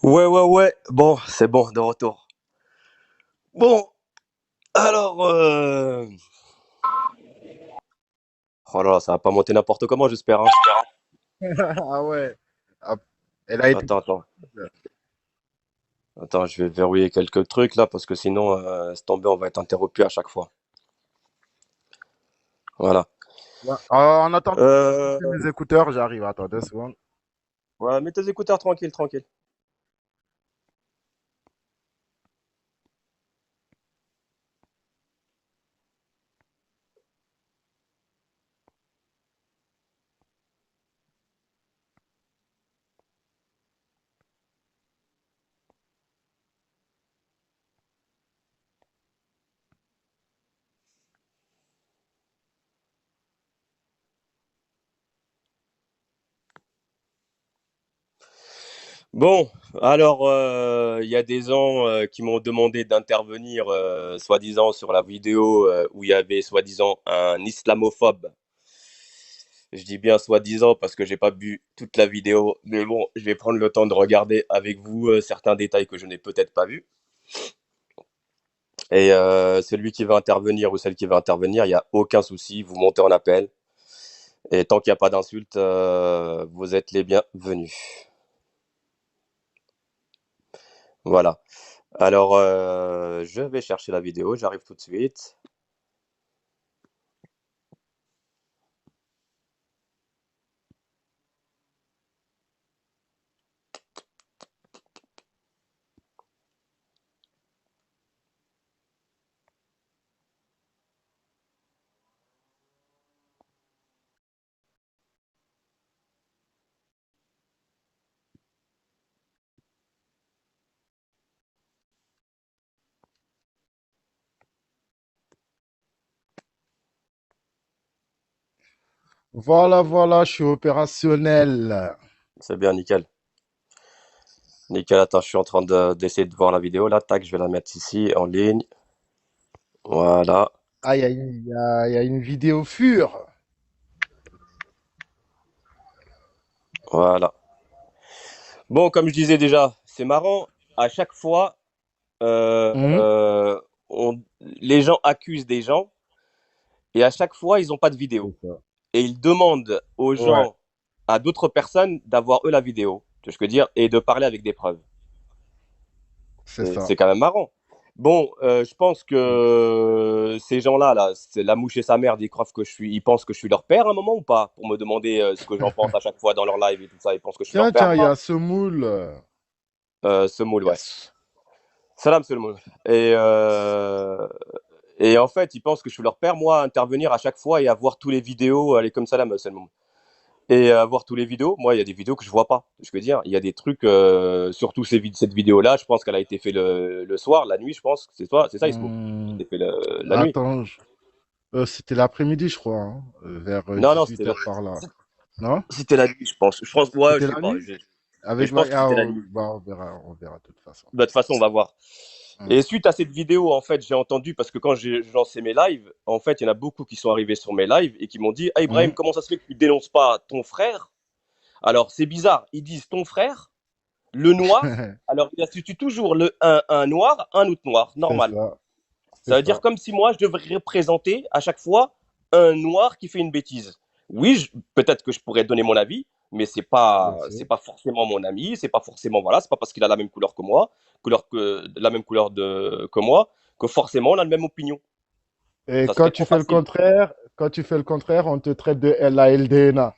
Ouais, ouais, ouais. Bon, c'est bon, de retour. Bon, alors, oh là là, ça va pas monter n'importe comment, j'espère, hein. Ah ouais. Ah, elle a été. Attends, attends, attends, je vais verrouiller quelques trucs là, parce que sinon, c'est tombé, on va être interrompu à chaque fois. Voilà. Ouais. En attendant, Euh, mes écouteurs, j'arrive. Attends 2 secondes. ouais, mets tes écouteurs tranquille, tranquille. Bon, alors, il y a des gens qui m'ont demandé d'intervenir, soi-disant, sur la vidéo où il y avait, soi-disant, un islamophobe. Je dis bien soi-disant parce que j'ai pas vu toute la vidéo, mais bon, je vais prendre le temps de regarder avec vous certains détails que je n'ai peut-être pas vus. Et celui qui va intervenir ou celle qui va intervenir, il n'y a aucun souci, vous montez en appel. Et tant qu'il n'y a pas d'insulte, vous êtes les bienvenus. Voilà. Alors, je vais chercher la vidéo, j'arrive tout de suite. Voilà, voilà, je suis opérationnel. C'est bien, nickel. Nickel, attends, je suis en train d'essayer de voir la vidéo. Là, tac, je vais la mettre ici en ligne. Voilà, Ah, il y a une vidéo fure. voilà. Bon, comme je disais déjà, c'est marrant. À chaque fois, euh, Hmm. euh, les gens accusent des gens et à chaque fois, ils n'ont pas de vidéo. C'est ça. Et ils demandent aux Ouais, gens, à d'autres personnes, d'avoir eux la vidéo, tu vois ce que je veux dire, et de parler avec des preuves. c'est ça. C'est quand même marrant. Bon, je pense que ces gens-là, là, c'est la mouche et sa mère, ils pensent que je suis leur père à un moment ou pas, pour me demander ce que j'en pense à chaque fois dans leur live et tout ça. Ils pensent que je suis leur Tiens, père, tiens, il y pas a ce moule. semoule, Il y a ouais. ce- Salam, semoule. Et en fait, ils pensent que je suis leur père, moi, intervenir à chaque fois et avoir tous les vidéos, aller comme salam, semoule. Et avoir tous les vidéos, moi, il y a des vidéos que je vois pas. Je veux dire, il y a des trucs, surtout cette vidéo-là, je pense qu'elle a été faite le soir, la nuit, je pense. C'est toi, c'est ça, Ismo. Hmm. C'était fait la nuit. Attends, c'était l'après-midi, je crois, hein, vers Non, non, 18 heures par là. c'était Non? c'était la nuit, je pense. Je pense, ouais, je C'était sais la pas. nuit? Mais Avec je pense que c'était la nuit. bah, on verra de toute façon. Bah, de toute façon, on va voir. Hmm. Et suite à cette vidéo, en fait, j'ai entendu, parce que quand j'ai lancé mes lives, en fait, il y en a beaucoup qui sont arrivés sur mes lives et qui m'ont dit, ah, Hmm. Ibrahim, comment ça se fait que tu dénonces pas ton frère? Alors, c'est bizarre. Ils disent ton frère, le noir. Alors, il substitue toujours un noir, un autre noir, C'est normal. ça, c'est Ça veut dire ça. comme si moi, je devrais représenter à chaque fois un noir qui fait une bêtise. Oui, peut-être que je pourrais donner mon avis, mais Bien c'est sûr. pas forcément mon ami, c'est pas forcément, voilà, c'est pas parce qu'il a la même couleur que moi, la même couleur que moi, que forcément on a la même opinion. Et Ça serait trop facile. quand tu fais le contraire, on te traite de LALDNA.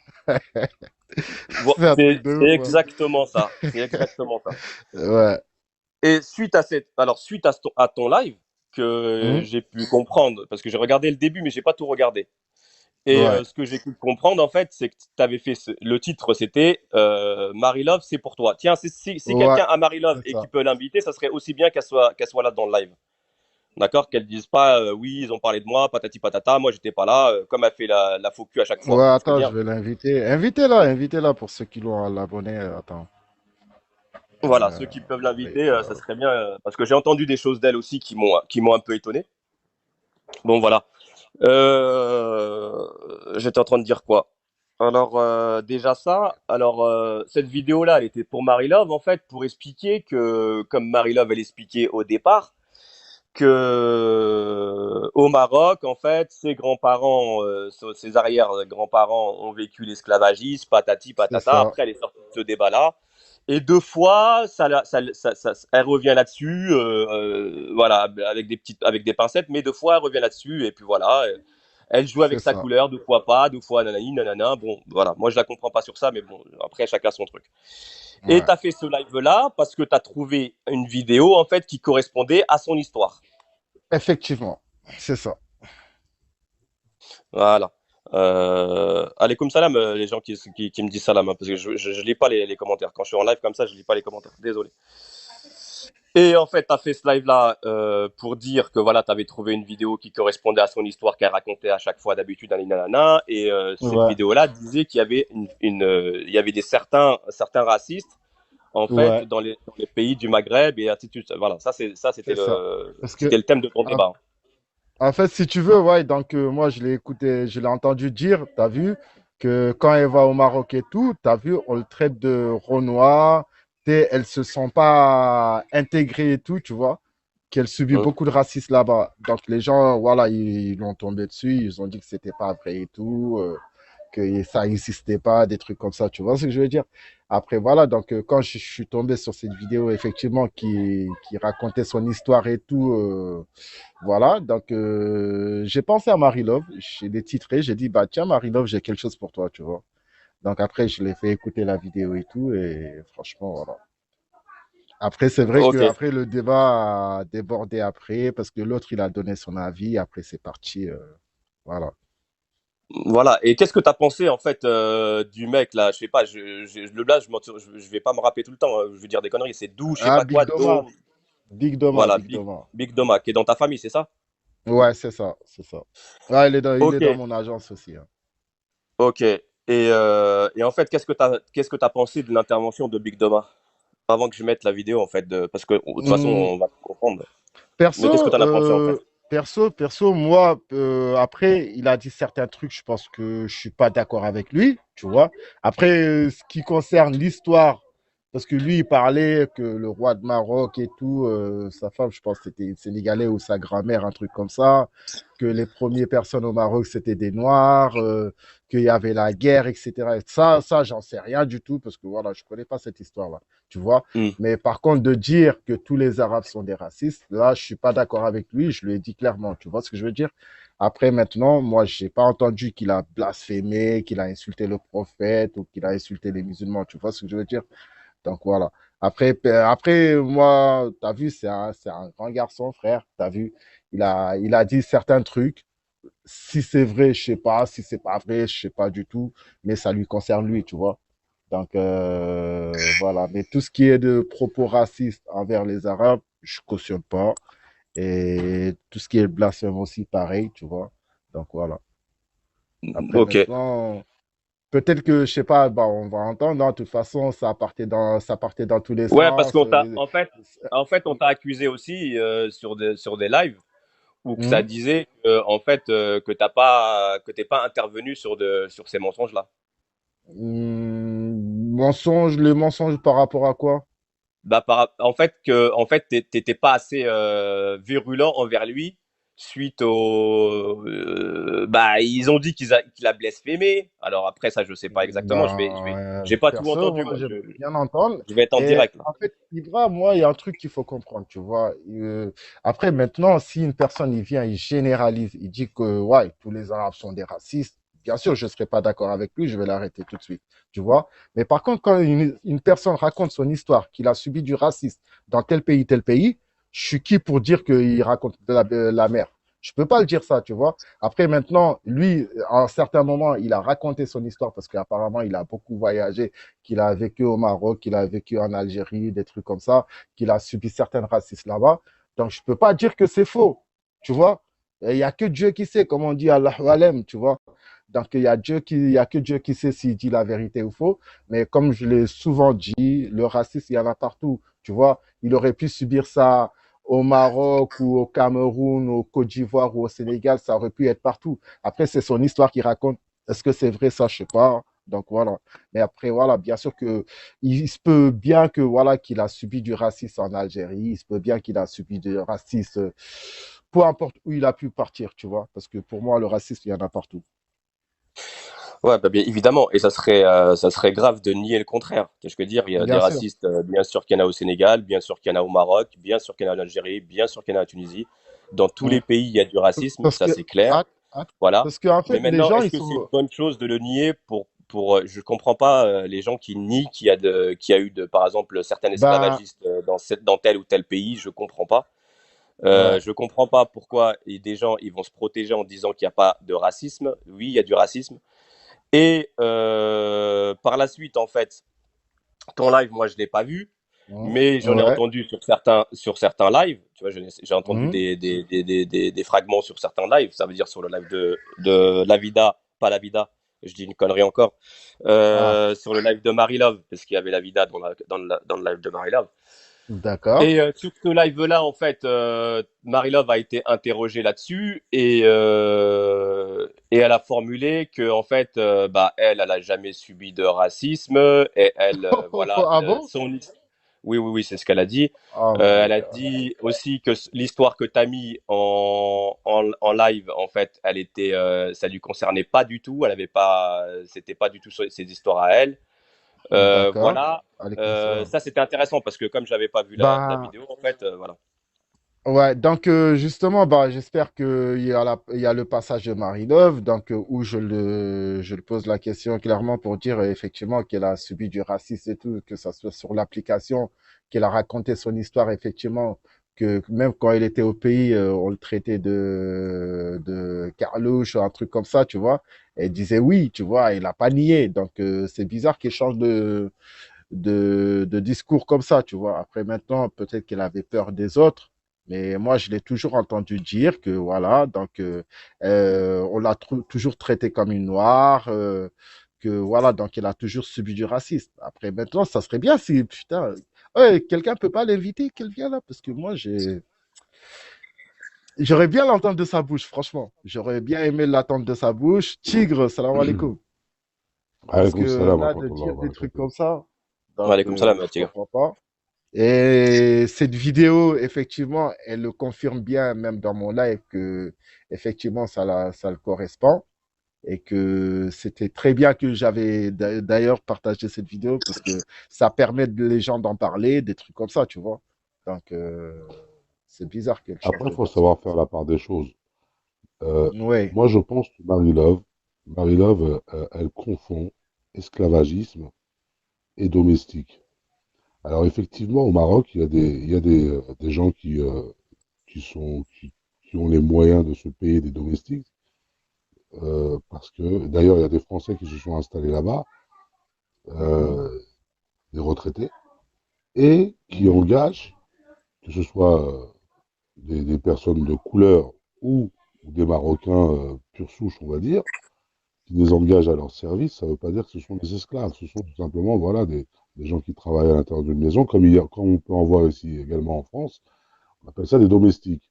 C'est un truc de C'est ouf, hein. exactement ça. C'est exactement ça. Ouais. Et suite à ton live, que Hmm. j'ai pu comprendre, parce que j'ai regardé le début, mais j'ai pas tout regardé. Et Ouais, ce que j'ai pu comprendre, en fait, c'est que tu avais fait le titre, c'était Marie Love, c'est pour toi. Tiens, si ouais, quelqu'un a Marie Love c'est et qui ça. peut l'inviter, ça serait aussi bien qu'elle soit là dans le live. D'accord? Qu'elle dise pas, oui, ils ont parlé de moi, patati patata, moi j'étais pas là, comme elle fait la faux cul à chaque fois. Ouais, Tu veux attends, je dire? vais l'inviter. Invitez-la pour ceux qui l'ont à l'abonné. Attends. Voilà, ceux qui peuvent l'inviter, ça serait bien, parce que j'ai entendu des choses d'elle aussi qui m'ont un peu étonné. Bon, voilà. J'étais en train de dire quoi? Alors déjà ça, alors cette vidéo-là, elle était pour Marie-Love en fait, pour expliquer que, comme Marie-Love elle expliquait au départ, que au Maroc en fait, ses grands-parents, ses arrière-grands-parents ont vécu l'esclavagisme, patati C'est patata. ça, Après, elle est sortie de ce débat-là. Et deux fois, elle revient là-dessus, voilà, avec des petites, avec des pincettes, mais deux fois, elle revient là-dessus, et puis voilà, elle joue c'est avec sa ça. couleur, deux fois pas, deux fois nanani, nanana. Bon, voilà, moi je la comprends pas sur ça, mais bon, après chacun son truc. Et Ouais. tu as fait ce live-là parce que tu as trouvé une vidéo en fait qui correspondait à son histoire. Effectivement, c'est ça. Voilà. Alaykoum salam, les gens qui me disent salam, hein, parce que je lis pas les commentaires. Quand je suis en live comme ça, je lis pas les commentaires. Désolé. Et en fait, tu as fait ce live-là pour dire que voilà, tu avais trouvé une vidéo qui correspondait à son histoire qu'elle racontait à chaque fois d'habitude, nanana. Et cette Ouais, vidéo-là disait qu'il y avait il y avait certains racistes en fait ouais, dans les pays du Maghreb et attitude. Voilà, ça c'est ça. Parce que, c'était le thème de ton en, débat. en fait, si tu veux, ouais, donc moi, je l'ai écouté, je l'ai entendu dire, tu as vu, que quand elle va au Maroc et tout, tu as vu, on le traite de Renoir, elle se sent pas intégrée et tout, tu vois, qu'elle subit Hein. beaucoup de racisme là-bas. Donc, les gens, voilà, ils l'ont tombé dessus, ils ont dit que c'était pas vrai et tout. Que ça n'existait pas, des trucs comme ça, tu vois ce que je veux dire? Après, voilà, donc quand je suis tombé sur cette vidéo, effectivement, qui racontait son histoire et tout, voilà, donc j'ai pensé à Marie-Love, j'ai les titré, j'ai dit, bah tiens, Marie-Love, j'ai quelque chose pour toi, tu vois. Donc après, je l'ai fait écouter la vidéo et tout, et franchement, voilà. Après, c'est vrai que Ok. après le débat a débordé après, parce que l'autre, il a donné son avis, après c'est parti, voilà. Voilà. Et qu'est-ce que tu as pensé en fait du mec là? Je sais pas. Le blast, je vais pas me rappeler tout le temps, hein. Je vais dire des conneries. C'est Do, je sais Ah, pas quoi, Big Doma, Do. Big Doma, Voilà, Big Doma. Big Doma, qui est dans ta famille, c'est ça? Ouais, c'est ça, c'est ça. Ouais, il est Ok. dans mon agence aussi, hein. Ok. Et en fait, qu'est-ce que t'as pensé de l'intervention de Big Doma? Avant que je mette la vidéo en fait, parce que de toute façon Hum, on va comprendre. Mais qu'est-ce que perso, t'en as pensé en fait? moi, après, il a dit certains trucs, je pense que je suis pas d'accord avec lui, tu vois. Après, ce qui concerne l'histoire, parce que lui, il parlait que le roi de Maroc et tout, sa femme, je pense que c'était sénégalais ou sa grand-mère, un truc comme ça, que les premières personnes au Maroc, c'était des Noirs, qu'il y avait la guerre, etc. Et ça, j'en sais rien du tout, parce que voilà, je connais pas cette histoire-là, tu vois. Hmm. Mais par contre, de dire que tous les Arabes sont des racistes, là, je suis pas d'accord avec lui. Je lui ai dit clairement. Tu vois ce que je veux dire? Après, maintenant, moi, j'ai pas entendu qu'il a blasphémé, qu'il a insulté le prophète ou qu'il a insulté les musulmans. Tu vois ce que je veux dire? Donc voilà. Après moi, tu as vu, c'est un grand garçon, frère. Tu as vu, il a dit certains trucs. Si c'est vrai, je sais pas. Si c'est pas vrai, je sais pas du tout. Mais ça lui concerne lui, tu vois. Donc voilà, mais tout ce qui est de propos racistes envers les Arabes, je cautionne pas. Et tout ce qui est blasphème aussi, pareil, tu vois. Donc voilà. Après Ok. maintenant, peut-être que, je sais pas, bah, on va entendre, non, de toute façon, ça partait dans tous les Ouais, parce sens. qu'on t'a, en fait, on t'a accusé aussi sur des lives où que ça Hmm. disait en fait que t'es pas intervenu sur ces mensonges-là. Mensonge, les mensonges par rapport à quoi? Bah, en fait, t'étais pas assez virulent envers lui suite au. Bah, ils ont dit qu'il a blasphémé. Alors après, ça, je sais pas exactement. J'ai pas tout Perso, entendu, moi, moi. j'aime bien entendre. Je vais être en Et direct là. en fait, Ibra, moi, il y a un truc qu'il faut comprendre, tu vois. Après, maintenant, si une personne, il vient, il généralise, il dit que, ouais, tous les Arabes sont des racistes, bien sûr, je ne serai pas d'accord avec lui, je vais l'arrêter tout de suite, tu vois. Mais par contre, quand une personne raconte son histoire, qu'il a subi du racisme dans tel pays, je suis qui pour dire qu'il raconte de la merde? Je peux pas le dire ça, tu vois. Après, maintenant, lui, à un certain moment, il a raconté son histoire parce qu'apparemment, il a beaucoup voyagé, qu'il a vécu au Maroc, qu'il a vécu en Algérie, des trucs comme ça, qu'il a subi certains racistes là-bas. Donc, je peux pas dire que c'est faux, tu vois. Il y a que Dieu qui sait, comme on dit, Allahu Alem, tu vois. Donc, il y a que Dieu qui sait s'il dit la vérité ou faux. Mais comme je l'ai souvent dit, le racisme, il y en a partout, tu vois. Il aurait pu subir ça au Maroc ou au Cameroun, au Côte d'Ivoire ou au Sénégal, ça aurait pu être partout. Après, c'est son histoire qui raconte. Est-ce que c'est vrai, ça, je sais pas. Donc voilà. Mais après, voilà, bien sûr que il se peut bien que voilà qu'il a subi du racisme en Algérie, il se peut bien qu'il a subi du racisme, peu importe où il a pu partir, tu vois. Parce que pour moi, le racisme, il y en a partout. Ouais, bah, bien évidemment, et ça serait grave de nier le contraire. Qu'est-ce que dire? Il y a des Bien sûr. racistes, bien sûr qu'il y en a au Sénégal, bien sûr qu'il y en a au Maroc, bien sûr qu'il y en a en Algérie, bien sûr qu'il y en a en Tunisie. Dans tous les Mm. pays, il y a du racisme, Parce ça que, c'est clair. ah, ah, Voilà. parce que en Mais fait, les maintenant, gens, est-ce ils que c'est une sont. bonne chose de le nier je comprends pas les gens qui nient qu'il y a eu par exemple, certains Ben, esclavagistes dans tel ou tel pays, je comprends pas. ouais. Je comprends pas pourquoi des gens ils vont se protéger en disant qu'il n'y a pas de racisme. Oui, il y a du racisme. Et par la suite, en fait, ton live, moi, je l'ai pas vu, Mm. mais j'en ai Ouais. entendu sur certains lives. Tu vois, j'ai entendu Mm. des fragments sur certains lives. Ça veut dire sur le live de La Vida, pas La Vida. Je dis une connerie encore. Ah, Sur le live de Marie Love, parce qu'il y avait La Vida dans le live de Marie Love. d'accord. Et sur ce live-là, en fait, Marie-Love a été interrogée là-dessus et elle a formulé que, en fait, bah, elle a jamais subi de racisme et elle, voilà, Ah bon? oui, oui, oui, c'est ce qu'elle a dit. Oh my Elle a God. dit aussi que l'histoire que tu as mis en live, en fait, ça lui concernait pas du tout. Elle avait pas, c'était pas du tout ses histoires à elle. D'accord. Voilà. Alaykoum salam. Ça, c'était intéressant parce que comme j'avais pas vu la Ben, vidéo, en fait, voilà. ouais, donc justement, bah, j'espère il y a le passage de Marie-Love, donc où je le pose la question clairement pour dire effectivement qu'elle a subi du racisme et tout, que ça soit sur l'application, qu'elle a raconté son histoire, effectivement, que même quand elle était au pays, on le traitait de Carlouche ou un truc comme ça, tu vois. Elle disait oui, tu vois, elle a pas nié. Donc c'est bizarre qu'elle change de discours comme ça, tu vois. Après, maintenant, peut-être qu'elle avait peur des autres, mais moi, je l'ai toujours entendu dire que, voilà, donc, on l'a toujours traité comme une noire, que, voilà, donc, elle a toujours subi du racisme. Après, maintenant, ça serait bien si, putain, ouais, quelqu'un peut pas l'inviter, qu'elle vienne là, parce que moi, j'aurais bien l'entendre de sa bouche, franchement. J'aurais bien aimé l'attendre de sa bouche. Tigre, salam alaikum. Parce Alaykoum que salam wa là, de rahmatullahi dire wa des trucs barakatuh. comme ça, donc, Allez, comme ça, là, je Mathieu. comprends pas. Et cette vidéo, effectivement, elle le confirme bien, même dans mon live, que effectivement, ça le correspond. Et que c'était très bien que j'avais d'ailleurs partagé cette vidéo parce que ça permet les gens d'en parler, des trucs comme ça, tu vois. Donc, c'est bizarre qu'elle change Après, il de faut version. savoir faire la part des choses. Euh, Oui. Moi, je pense que Marie-Love, elle confond esclavagisme et domestique. Alors, effectivement, au Maroc, il y a des gens qui ont les moyens de se payer des domestiques, parce que, d'ailleurs, il y a des Français qui se sont installés là-bas, Mhm, euh, des retraités, et qui mhm, engagent, que ce soit des personnes de couleur ou des Marocains pure souche, on va dire, qui les engagent à leur service, ça ne veut pas dire que ce sont des esclaves. Ce sont tout simplement voilà, des gens qui travaillent à l'intérieur d'une maison, comme on peut en voir ici également en France. On appelle ça des domestiques.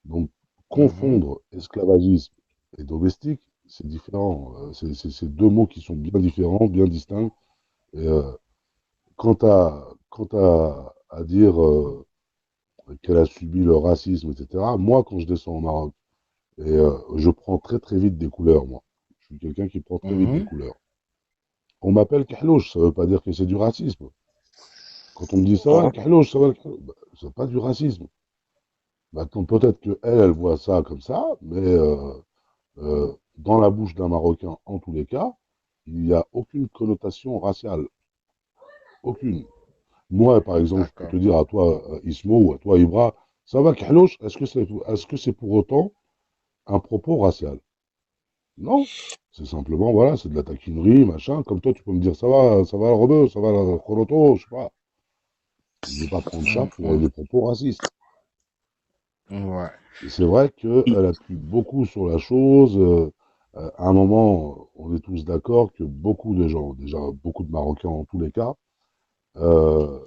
Donc, mhm. confondre esclavagisme et domestique, c'est différent. C'est deux mots qui sont bien différents, bien distincts. Et quant à dire qu'elle a subi le racisme, etc., moi, quand je descends au Maroc, et je prends très très vite des couleurs, moi. Je suis quelqu'un qui prend très vite des Mhm. couleurs. On m'appelle Kahlouche, ça ne veut pas dire que c'est du racisme. Quand on me dit ça va le Mhm. Kahlouche, ça va le Kahlouche, bah, c'est pas du racisme. Maintenant, peut-être qu'elle, elle voit ça comme ça, mais dans la bouche d'un Marocain, en tous les cas, il n'y a aucune connotation raciale. Aucune. Moi, par exemple, je peux te D'accord. dire à toi, Ismo, ou à toi, Ibra, ça va Kahlouche, est-ce que c'est pour autant un propos racial? Non. C'est simplement, voilà, c'est de la taquinerie, machin. Comme toi, tu peux me dire, ça va le rebeu, ça va le chronoto, je sais pas. Je vais pas prendre ça pour Mhm. des propos racistes. Ouais. Et c'est vrai qu'elle appuie beaucoup sur la chose. À un moment, on est tous d'accord que beaucoup de gens, déjà beaucoup de Marocains en tous les cas, euh,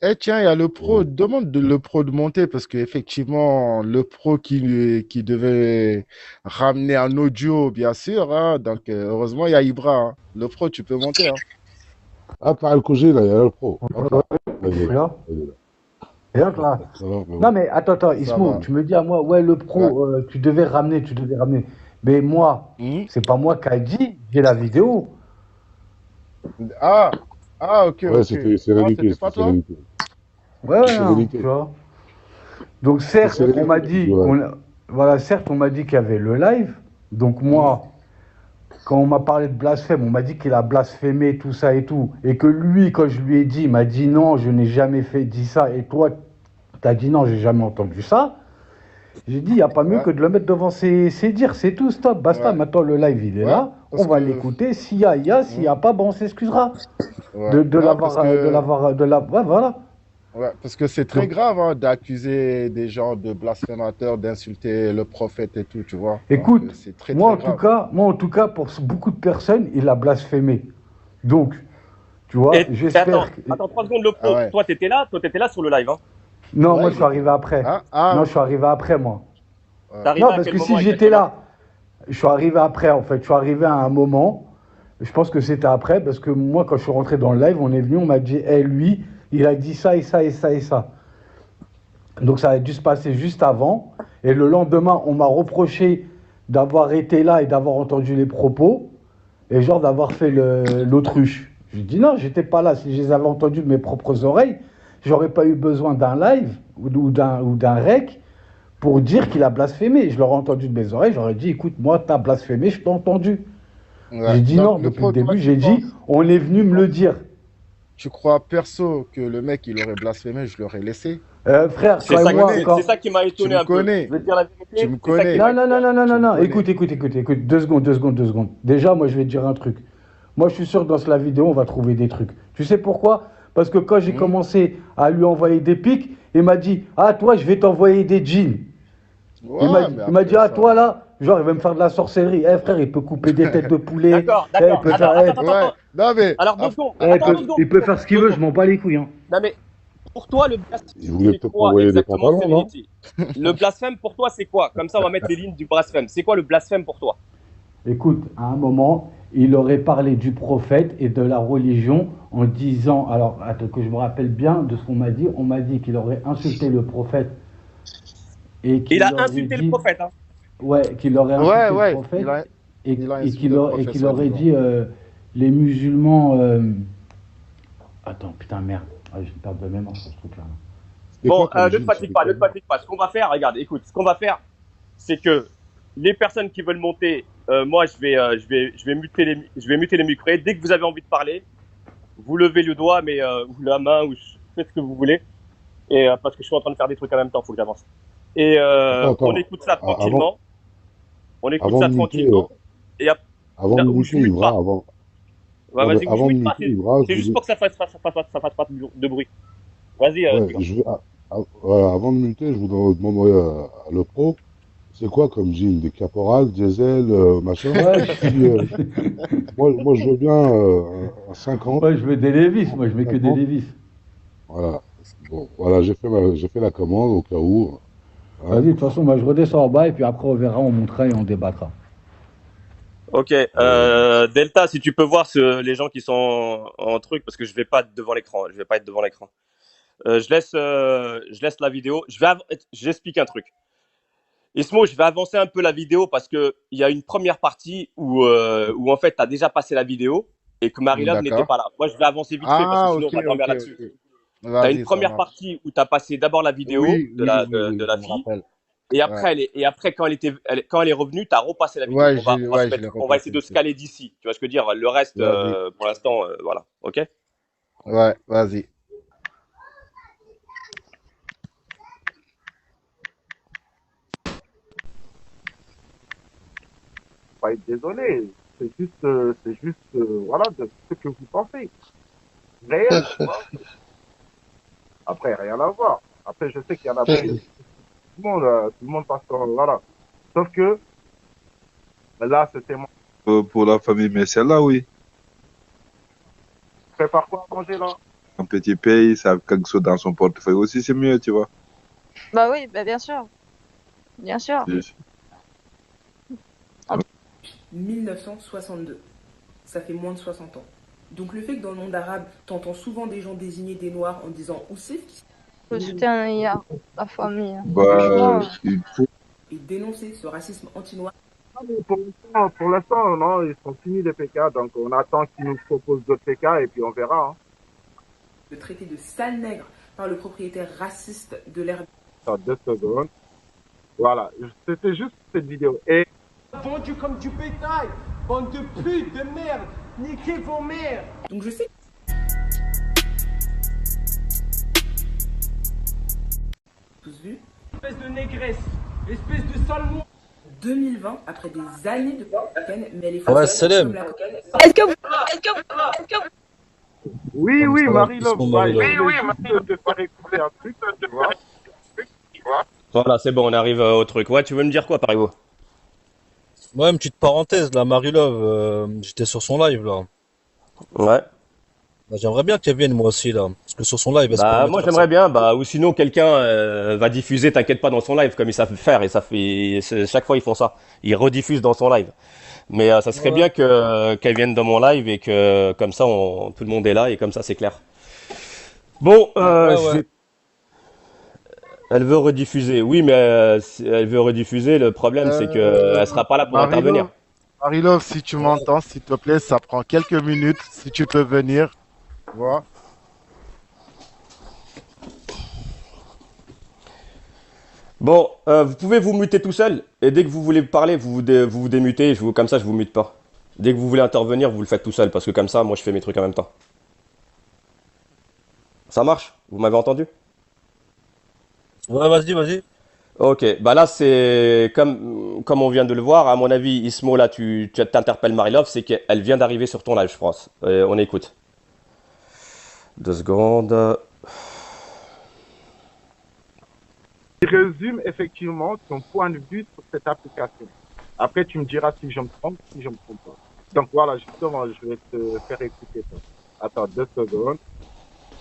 Eh tiens, il y a le pro, demande le pro de monter parce qu'effectivement, le pro qui devait ramener un audio, bien sûr, hein, donc heureusement, il y a Ibra, hein. Le pro, tu peux monter, hein. Ah, par le Kojé, là, il y a le pro. Hop là. Là, il est là. Là. Il est là. Et hop là. Ça va, frérot. Non mais attends, Ça Ismo, va. tu me dis à moi, ouais, le Ouais. pro, tu devais ramener. Mais moi, Mhm. c'est pas moi qui a dit, j'ai la vidéo. Ah, ah, ok, Ouais, ok. c'était Ah, Sérénité, c'était pas c'était toi? Sérénité. Ouais, C'est hein, Sérénité. tu vois. Donc C'est certes, on m'a Sérénité. dit, Ouais. voilà, certes, on m'a dit qu'il y avait le live. Donc Mhm. moi, quand on m'a parlé de blasphème, on m'a dit qu'il a blasphémé tout ça et tout, et que lui, quand je lui ai dit, il m'a dit non, je n'ai jamais dit ça, et toi, t'as dit non, j'ai jamais entendu ça. J'ai dit, il n'y a pas mieux Ouais, que de le mettre devant ses dires, c'est tout, stop, basta. ouais, Maintenant, le live, il est ouais, là, parce on va que, l'écouter. S'il y a, il y a, s'il n'y mhm, a pas, bon, on s'excusera ouais, non, parce ouais, voilà. ouais, parce que c'est très Donc, grave, hein, d'accuser des gens de blasphémateurs, d'insulter le prophète et tout, tu vois. Donc, écoute, c'est très, très grave. moi, en tout cas, pour beaucoup de personnes, il a blasphémé. Donc, tu vois, Et attends, j'espère que... attends 3 secondes, le Ah pro. ouais. Toi, t'étais là sur le live, hein? Non, Ouais, moi, il je suis était. arrivé après. Ah, Non, ah, je suis arrivé après, moi. ouais. T'es arrivé Non, à parce quel que si moment j'étais exactement? là, je suis arrivé après, en fait. Je suis arrivé à un moment, je pense que c'était après, parce que moi, quand je suis rentré dans le live, on est venu, on m'a dit, hey, lui, il a dit ça et ça et ça et ça. Donc ça a dû se passer juste avant. Et le lendemain, on m'a reproché d'avoir été là et d'avoir entendu les propos, et genre d'avoir fait l'autruche. Je dis non, j'étais pas là. Si je les avais entendus de mes propres oreilles, j'aurais pas eu besoin d'un live ou d'un rec pour dire qu'il a blasphémé. Je l'aurais entendu de mes oreilles, j'aurais dit, écoute, moi, t'as blasphémé, je t'ai entendu. Ouais. J'ai dit Donc, non, le depuis le pro, toi, début, j'ai dit, on est venu me le dire. tu crois perso que le mec, il aurait blasphémé, je l'aurais laissé? Frère, Tu C'est quand me et ça, moi, connais, c'est quand... ça qui m'a tu étonné me un peu. connais, Je vais te dire la tu vérité, me c'est ça qui connais, m'a Non, non, étonné non, un peu. non, non, non, tu non, me non, connais. écoute, 2 secondes. Déjà, moi, je vais te dire un truc. Moi, je suis sûr que dans la vidéo, on va trouver des trucs. Tu sais pourquoi? Parce que quand j'ai Hmm. commencé à lui envoyer des pics, il m'a dit, ah, toi, je vais t'envoyer des jeans. Ouais, mais Il m'a dit, après ah, ça. toi, là, genre, il va me faire de la sorcellerie. Eh, frère, il peut couper des têtes de poulet. D'accord, Eh, il d'accord. peut Attends, faire, attends, attends, Ouais, attends. non, mais. Alors, 2 secondes. eh, Attends, 2 secondes. il peut faire ce qu'il 2 veut, je secondes. m'en bats les couilles, hein. Non, mais pour toi, le Il blasphème, voulait c'est peut-être quoi envoyer des exactement, pantalons, non? Serenity? Le blasphème, pour toi, c'est quoi? Comme ça, on va mettre les lignes du blasphème. C'est quoi le blasphème pour toi? Écoute, à un moment, il aurait parlé du prophète et de la religion en disant, alors, attends, que je me rappelle bien de ce qu'on m'a dit. On m'a dit qu'il aurait insulté le prophète et Il qu'il a aurait insulté le dit, prophète, hein? ouais, qu'il aurait Ouais, insulté le ouais, prophète il a insulté le et prophète, qu'il aurait soi-disant. dit les musulmans. Attends, putain, merde. Ah, j'ai une perte de mémoire sur ce truc-là. C'était Bon, quoi comme ne te jean? fatigue C'était pas, ne quoi? te fatigue pas. Ce qu'on va faire, regarde, écoute, ce qu'on va faire, c'est que les personnes qui veulent monter, moi, je vais muter les micros. Et dès que vous avez envie de parler, vous levez le doigt, mais ou la main, ou faites ce que vous voulez. Et parce que je suis en train de faire des trucs en même temps, faut que j'avance. Et Attends, on attends. écoute ça Avant, tranquillement. On écoute avant ça de muter, tranquillement. Et avant de ou je muter mute Ibra, pas. avant, Ouais, non, mais vas-y, ou je avant de mute pas. muter Ibra, C'est juste pour que ça fasse pas de bruit. Vas-y, ouais, Tigran. voilà, avant de muter, je voudrais demander à le pro, c'est quoi comme jean? Des caporales, diesel, machin? Ouais, Si, moi, je veux bien un 50, ouais, je veux des Lévis, moi, je mets que des 50. Lévis. Voilà. Bon, voilà, j'ai fait la commande au cas où. Hein. Vas-y, de toute façon, moi, je redescends en bas et puis après, on verra, on montera et on débattra. Ok, Delta, si tu peux voir les gens qui sont en truc, parce que je vais pas être devant l'écran. Je vais pas être devant l'écran. Je laisse la vidéo. J'explique un truc. Ismo, je vais avancer un peu la vidéo parce que il y a une première partie où en fait, tu as déjà passé la vidéo et que Marie-Love n'était D'accord. pas là. Moi, je vais avancer vite fait parce que Ah, sinon, ok, on va tomber ok, là-dessus. ok. Tu as une Vas-y, ça première marche. partie où tu as passé d'abord la vidéo Oui, oui, oui, de oui, je la me fille. rappelle. Et Ouais. après, quand elle est revenue, tu as repassé la vidéo. Ouais, ouais, je l'ai On va essayer repassé de se aussi. caler d'ici. Tu vois ce que je veux dire? Le reste, Vas-y. pour l'instant, voilà. Ok? Ouais, vas-y. Pas être désolé. C'est juste, voilà, de ce que vous pensez. Réel, tu vois. Après, rien à voir. Après, je sais qu'il y en a beaucoup. Tout le monde passe par, voilà. Sauf que, là, ce témoin Pour la famille, mais celle-là, oui. prépare quoi à manger, là? un petit pays, ça a quelque chose dans son portefeuille aussi, c'est mieux, tu vois. Bah oui, bah bien sûr. Bien sûr. Je- 1962. Ça fait moins de 60 ans. Donc le fait que dans le monde arabe, t'entends souvent des gens désigner des noirs en disant Oussef Je soutiens hier, la famille. Bah, Franchement, il faut. et dénoncer ce racisme anti-noir, Ah, mais pour l'instant, non, ils sont finis les PK, donc on attend qu'ils nous proposent d'autres PK et puis on verra. Hein. le traité de sale nègre par le propriétaire raciste de l'herbe. Attends 2 secondes. Voilà, c'était juste cette vidéo. Et Vendu comme du bétail, bande de putes, de merde, niquez vos mères. Donc je sais tous vu, Espèce de négresse, espèce de sale mou. 2020, après des années de cocaïne, mais elle est Ouais, fonctionne Salem. comme la cocaïne. oui, Comme oui, ça, Marie-Love, doucement, ouais, Marie-Love. je voulais juste te faire écouter un truc, tu vois. Voilà, c'est bon, on arrive au truc. Ouais, tu veux me dire quoi, Parigo? Ouais, une petite parenthèse, là, Marie-Love, j'étais sur son live, là. Ouais. Bah, j'aimerais bien qu'elle vienne, moi aussi, là. Parce que sur son live, elle se Bah, permet de moi, faire ça. j'aimerais bien, bah, ou sinon, quelqu'un va diffuser, t'inquiète pas, dans son live, comme ils savent faire, et ça fait, chaque fois, ils font ça. Ils rediffusent dans son live. Mais ça serait Ouais. bien que qu'elle vienne dans mon live et que, comme ça, tout le monde est là, et comme ça, c'est clair. Bon, Ouais, ouais. elle veut rediffuser. Oui, mais si elle veut rediffuser. Le problème, c'est que elle sera pas là pour intervenir. Marie-Love, si tu m'entends, s'il te plaît, ça prend quelques minutes. Si tu peux venir, tu vois. Bon, vous pouvez vous muter tout seul. Et dès que vous voulez parler, vous vous démutez. Comme ça, je vous mute pas. Dès que vous voulez intervenir, vous le faites tout seul. Parce que comme ça, moi, je fais mes trucs en même temps. Ça marche? Vous m'avez entendu? Ouais, vas-y, vas-y. Ok, bah là c'est comme on vient de le voir, à mon avis, Ismo là tu t'interpelles Marilov, c'est qu'elle vient d'arriver sur ton live, je pense. On écoute. 2 secondes. Il résume effectivement ton point de vue sur cette application. Après, tu me diras si je me trompe, si je me trompe pas. Donc voilà, justement, je vais te faire écouter ça. Attends 2 secondes.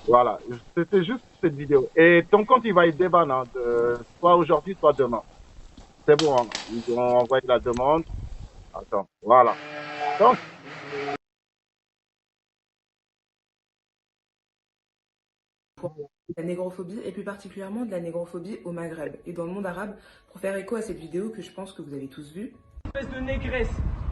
Voilà, c'était juste cette vidéo. Et ton compte, il va être déban, hein, soit aujourd'hui, soit demain. C'est bon, hein. Ils ont envoyé la demande. Attends, voilà. Donc, La négrophobie, et plus particulièrement de la négrophobie au Maghreb et dans le monde arabe, pour faire écho à cette vidéo que je pense que vous avez tous vue. Espèce de négresse,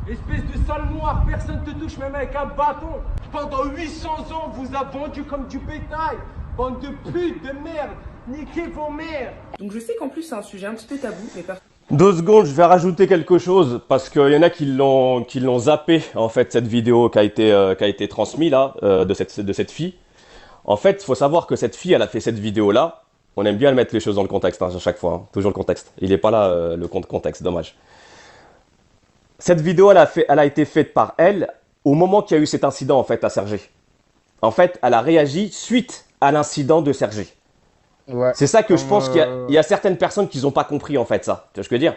espèce de sale noir, personne te touche même avec un bâton. Pendant 800 ans, vous a vendu comme du bétail, bande de putes, de merde, niquez vos mères. Donc je sais qu'en plus c'est un sujet un petit peu tabou, mais 2 secondes, je vais rajouter quelque chose parce qu'il y en a qui l'ont zappé en fait cette vidéo qui a été transmise là de cette fille. En fait, il faut savoir que cette fille, elle a fait cette vidéo là. On aime bien mettre les choses dans le contexte hein, à chaque fois, hein. Toujours le contexte. Il n'est pas là le contexte, dommage. Cette vidéo, elle a été faite par elle au moment qu'il y a eu cet incident en fait à Cergy. En fait, elle a réagi suite à l'incident de Cergy. Ouais. C'est ça que je Comme, pense qu'il y a certaines personnes qui n'ont pas compris en fait ça. Tu vois ce que je veux dire?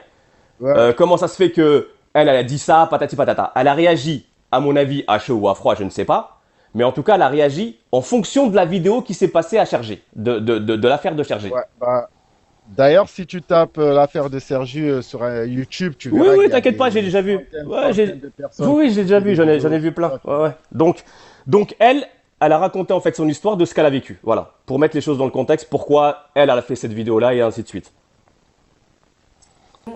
ouais. Comment ça se fait que elle a dit ça, patati patata. Elle a réagi, à mon avis, à chaud ou à froid, je ne sais pas. Mais en tout cas, elle a réagi en fonction de la vidéo qui s'est passée à Cergy, de l'affaire de Cergy. Ouais, bah, d'ailleurs, si tu tapes l'affaire de Sergi sur YouTube, tu Oui, verras oui, qu'il y a t'inquiète pas, j'ai déjà vu. Ouais, centaines de personnes oui, j'ai déjà qui vu, font des j'en ai vidéos. vu plein. Ouais, ouais. Donc elle a raconté en fait son histoire de ce qu'elle a vécu. Voilà, pour mettre les choses dans le contexte, pourquoi elle a fait cette vidéo-là et ainsi de suite.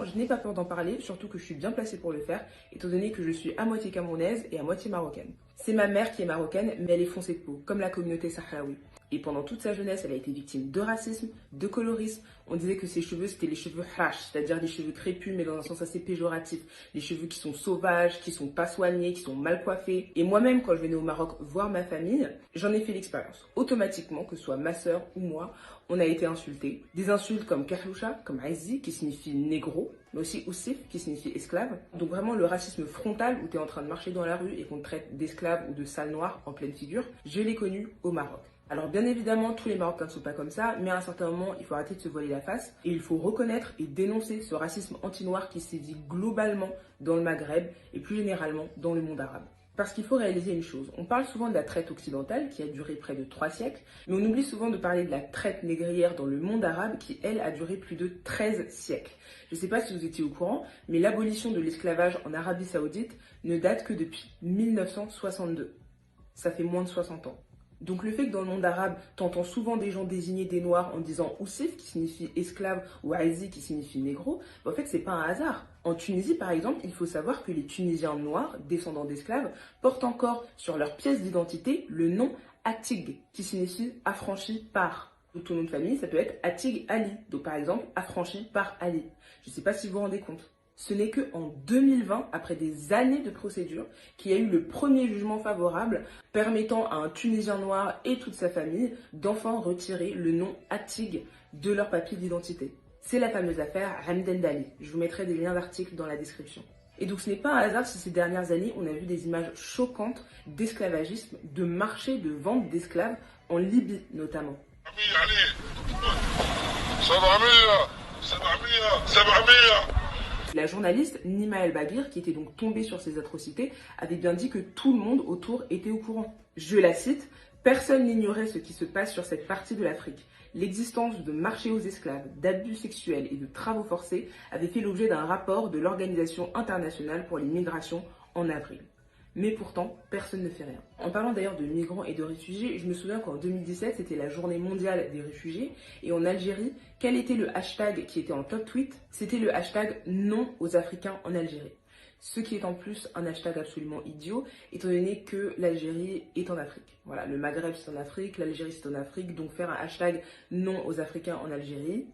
je n'ai pas peur d'en parler, surtout que je suis bien placée pour le faire, étant donné que je suis à moitié camerounaise et à moitié marocaine. C'est ma mère qui est marocaine, mais elle est foncée de peau, comme la communauté sahraoui. Et pendant toute sa jeunesse, elle a été victime de racisme, de colorisme. On disait que ses cheveux, c'était les cheveux hash, c'est-à-dire des cheveux crépus, mais dans un sens assez péjoratif. Les cheveux qui sont sauvages, qui sont pas soignés, qui sont mal coiffés. Et moi-même, quand je venais au Maroc voir ma famille, j'en ai fait l'expérience. Automatiquement, que ce soit ma sœur ou moi, on a été insultés. Des insultes comme Kahloucha, comme Azi, qui signifie négro, mais aussi Oussif, qui signifie esclave. Donc vraiment le racisme frontal, où tu es en train de marcher dans la rue et qu'on te traite d'esclave ou de sale noir en pleine figure, je l'ai connu au Maroc. Alors bien évidemment, tous les Marocains ne sont pas comme ça, mais à un certain moment, il faut arrêter de se voiler la face et il faut reconnaître et dénoncer ce racisme anti-noir qui sévit globalement dans le Maghreb et plus généralement dans le monde arabe. Parce qu'il faut réaliser une chose, on parle souvent de la traite occidentale qui a duré près de 3 siècles, mais on oublie souvent de parler de la traite négrière dans le monde arabe qui, elle, a duré plus de 13 siècles. Je ne sais pas si vous étiez au courant, mais l'abolition de l'esclavage en Arabie Saoudite ne date que depuis 1962. Ça fait moins de 60 ans. Donc le fait que dans le monde arabe, t'entends souvent des gens désigner des noirs en disant ousif, qui signifie esclave, ou azi, qui signifie négro, en fait c'est pas un hasard. En Tunisie par exemple, il faut savoir que les Tunisiens noirs, descendants d'esclaves, portent encore sur leur pièce d'identité le nom Atig, qui signifie affranchi par. Donc ton nom de famille, ça peut être Atig Ali, donc par exemple affranchi par Ali. Je sais pas si vous vous rendez compte. Ce n'est qu'en 2020, après des années de procédure, qu'il y a eu le premier jugement favorable permettant à un Tunisien noir et toute sa famille d'enfin retirer le nom Atig de leur papier d'identité. C'est la fameuse affaire Hamden Dali. Je vous mettrai des liens d'articles dans la description. Et donc ce n'est pas un hasard si ces dernières années, on a vu des images choquantes d'esclavagisme, de marché de vente d'esclaves en Libye notamment. La journaliste Nima El Bagir, qui était donc tombée sur ces atrocités, avait bien dit que tout le monde autour était au courant. Je la cite, « Personne n'ignorait ce qui se passe sur cette partie de l'Afrique. L'existence de marchés aux esclaves, d'abus sexuels et de travaux forcés avait fait l'objet d'un rapport de l'Organisation internationale pour les migrations en avril. » Mais pourtant, personne ne fait rien. En parlant d'ailleurs de migrants et de réfugiés, je me souviens qu'en 2017, c'était la journée mondiale des réfugiés. Et en Algérie, quel était le hashtag qui était en top tweet? C'était le hashtag non aux Africains en Algérie. Ce qui est en plus un hashtag absolument idiot, étant donné que l'Algérie est en Afrique. Voilà, le Maghreb c'est en Afrique, l'Algérie c'est en Afrique, donc faire un hashtag non aux Africains en Algérie,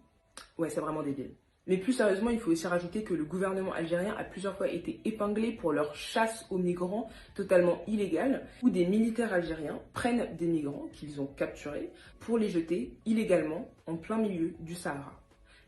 ouais, c'est vraiment débile. Mais plus sérieusement, il faut aussi rajouter que le gouvernement algérien a plusieurs fois été épinglé pour leur chasse aux migrants totalement illégale, où des militaires algériens prennent des migrants qu'ils ont capturés pour les jeter illégalement en plein milieu du Sahara.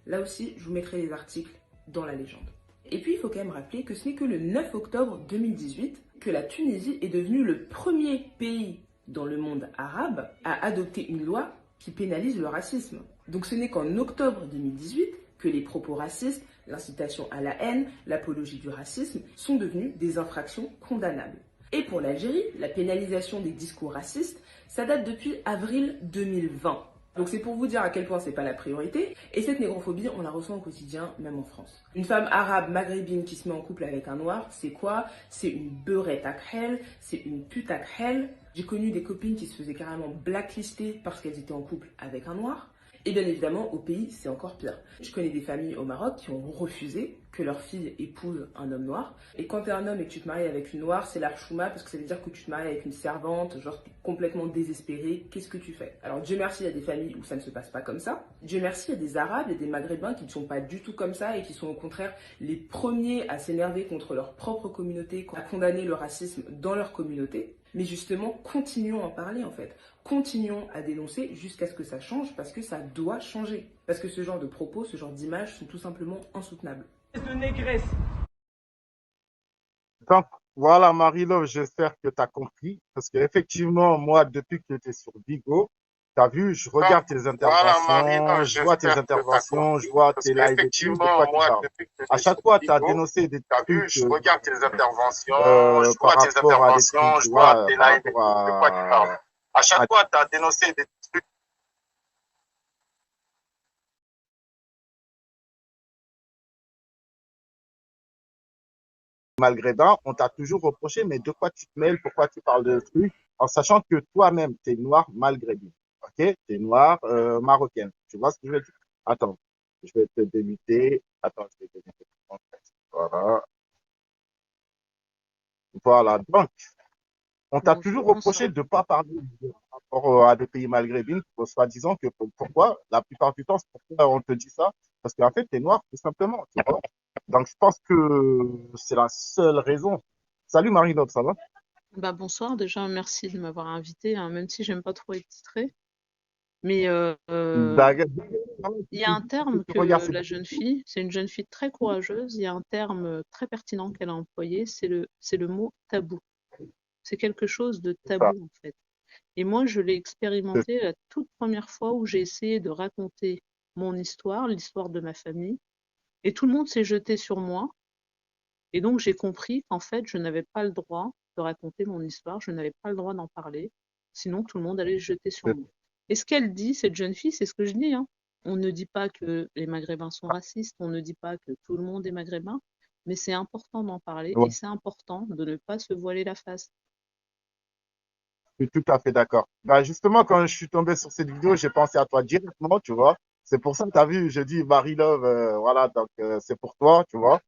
Là aussi, je vous mettrai les articles dans la légende. Et puis, il faut quand même rappeler que ce n'est que le 9 octobre 2018 que la Tunisie est devenue le premier pays dans le monde arabe à adopter une loi qui pénalise le racisme. Donc ce n'est qu'en octobre 2018 que les propos racistes, l'incitation à la haine, l'apologie du racisme sont devenus des infractions condamnables. Et pour l'Algérie, la pénalisation des discours racistes, ça date depuis avril 2020. Donc c'est pour vous dire à quel point c'est pas la priorité. Et cette négrophobie, on la ressent au quotidien, même en France. Une femme arabe maghrébine qui se met en couple avec un noir, c'est quoi? C'est une beurette à khel, c'est une pute à khel. J'ai connu des copines qui se faisaient carrément blacklister parce qu'elles étaient en couple avec un noir. Et bien évidemment, au pays, c'est encore pire. Je connais des familles au Maroc qui ont refusé que leur fille épouse un homme noir. Et quand t'es un homme et que tu te maries avec une noire, c'est l'archouma parce que ça veut dire que tu te maries avec une servante, genre t'es complètement désespéré. Qu'est-ce que tu fais? Alors Dieu merci, il y a des familles où ça ne se passe pas comme ça. Dieu merci, il y a des Arabes et des Maghrébins qui ne sont pas du tout comme ça et qui sont au contraire les premiers à s'énerver contre leur propre communauté, à condamner le racisme dans leur communauté. Mais justement, continuons à en parler en fait. Continuons à dénoncer jusqu'à ce que ça change parce que ça doit changer. Parce que ce genre de propos, ce genre d'images sont tout simplement insoutenables. De négresse. Donc, voilà, Marie-Laure, j'espère que tu as compris. Parce qu'effectivement, moi, depuis que tu es sur Bigo, tu as vu, je regarde tes interventions, je vois tes interventions, je vois tes lives et tout, de quoi tu parles. À chaque fois, tu as dénoncé des trucs je regarde tes interventions, je par vois tes rapport à des interventions, trucs, tu je vois vois, tes par lives, de rapport quoi tu parles. À chaque à fois, tu as dénoncé des trucs. maghrébins, on t'a toujours reproché, mais de quoi tu te mêles, pourquoi tu parles de trucs, en sachant que toi-même, tu es noir maghrébin, ok? Tu es noir marocaine. Tu vois ce que je veux dire? Attends, je vais te démuter. Attends, je vais te démuter. Voilà. Voilà. Donc, on t'a toujours reproché de ne pas parler par rapport à des pays maghrébins, soi-disant que pourquoi, la plupart du temps, c'est pourquoi on te dit ça, parce qu'en fait, tu es noir, tout simplement, tu vois. Donc, je pense que c'est la seule raison. Salut Marie-Laure, ça va? Bah bonsoir, déjà merci de m'avoir invité, hein, même si j'aime pas trop être titrée. Mais D'accord. il y a un terme que Regarde, la jeune fille, c'est une jeune fille très courageuse, il y a un terme très pertinent qu'elle a employé, c'est le mot tabou. C'est quelque chose de ça. tabou en fait. Et moi, je l'ai expérimenté la toute première fois où j'ai essayé de raconter mon histoire, l'histoire de ma famille, et tout le monde s'est jeté sur moi. Et donc j'ai compris qu'en fait, je n'avais pas le droit te raconter mon histoire, je n'avais pas le droit d'en parler, sinon tout le monde allait se jeter sur moi. Et ce qu'elle dit, cette jeune fille, c'est ce que je dis, hein. On ne dit pas que les Maghrébins sont racistes, on ne dit pas que tout le monde est maghrébin, mais c'est important d'en parler Ouais. et c'est important de ne pas se voiler la face. Je suis tout à fait d'accord. Bah, justement, quand je suis tombé sur cette vidéo, j'ai pensé à toi directement, tu vois. C'est pour ça que tu as vu, je dis Marie Love, voilà, donc c'est pour toi, tu vois.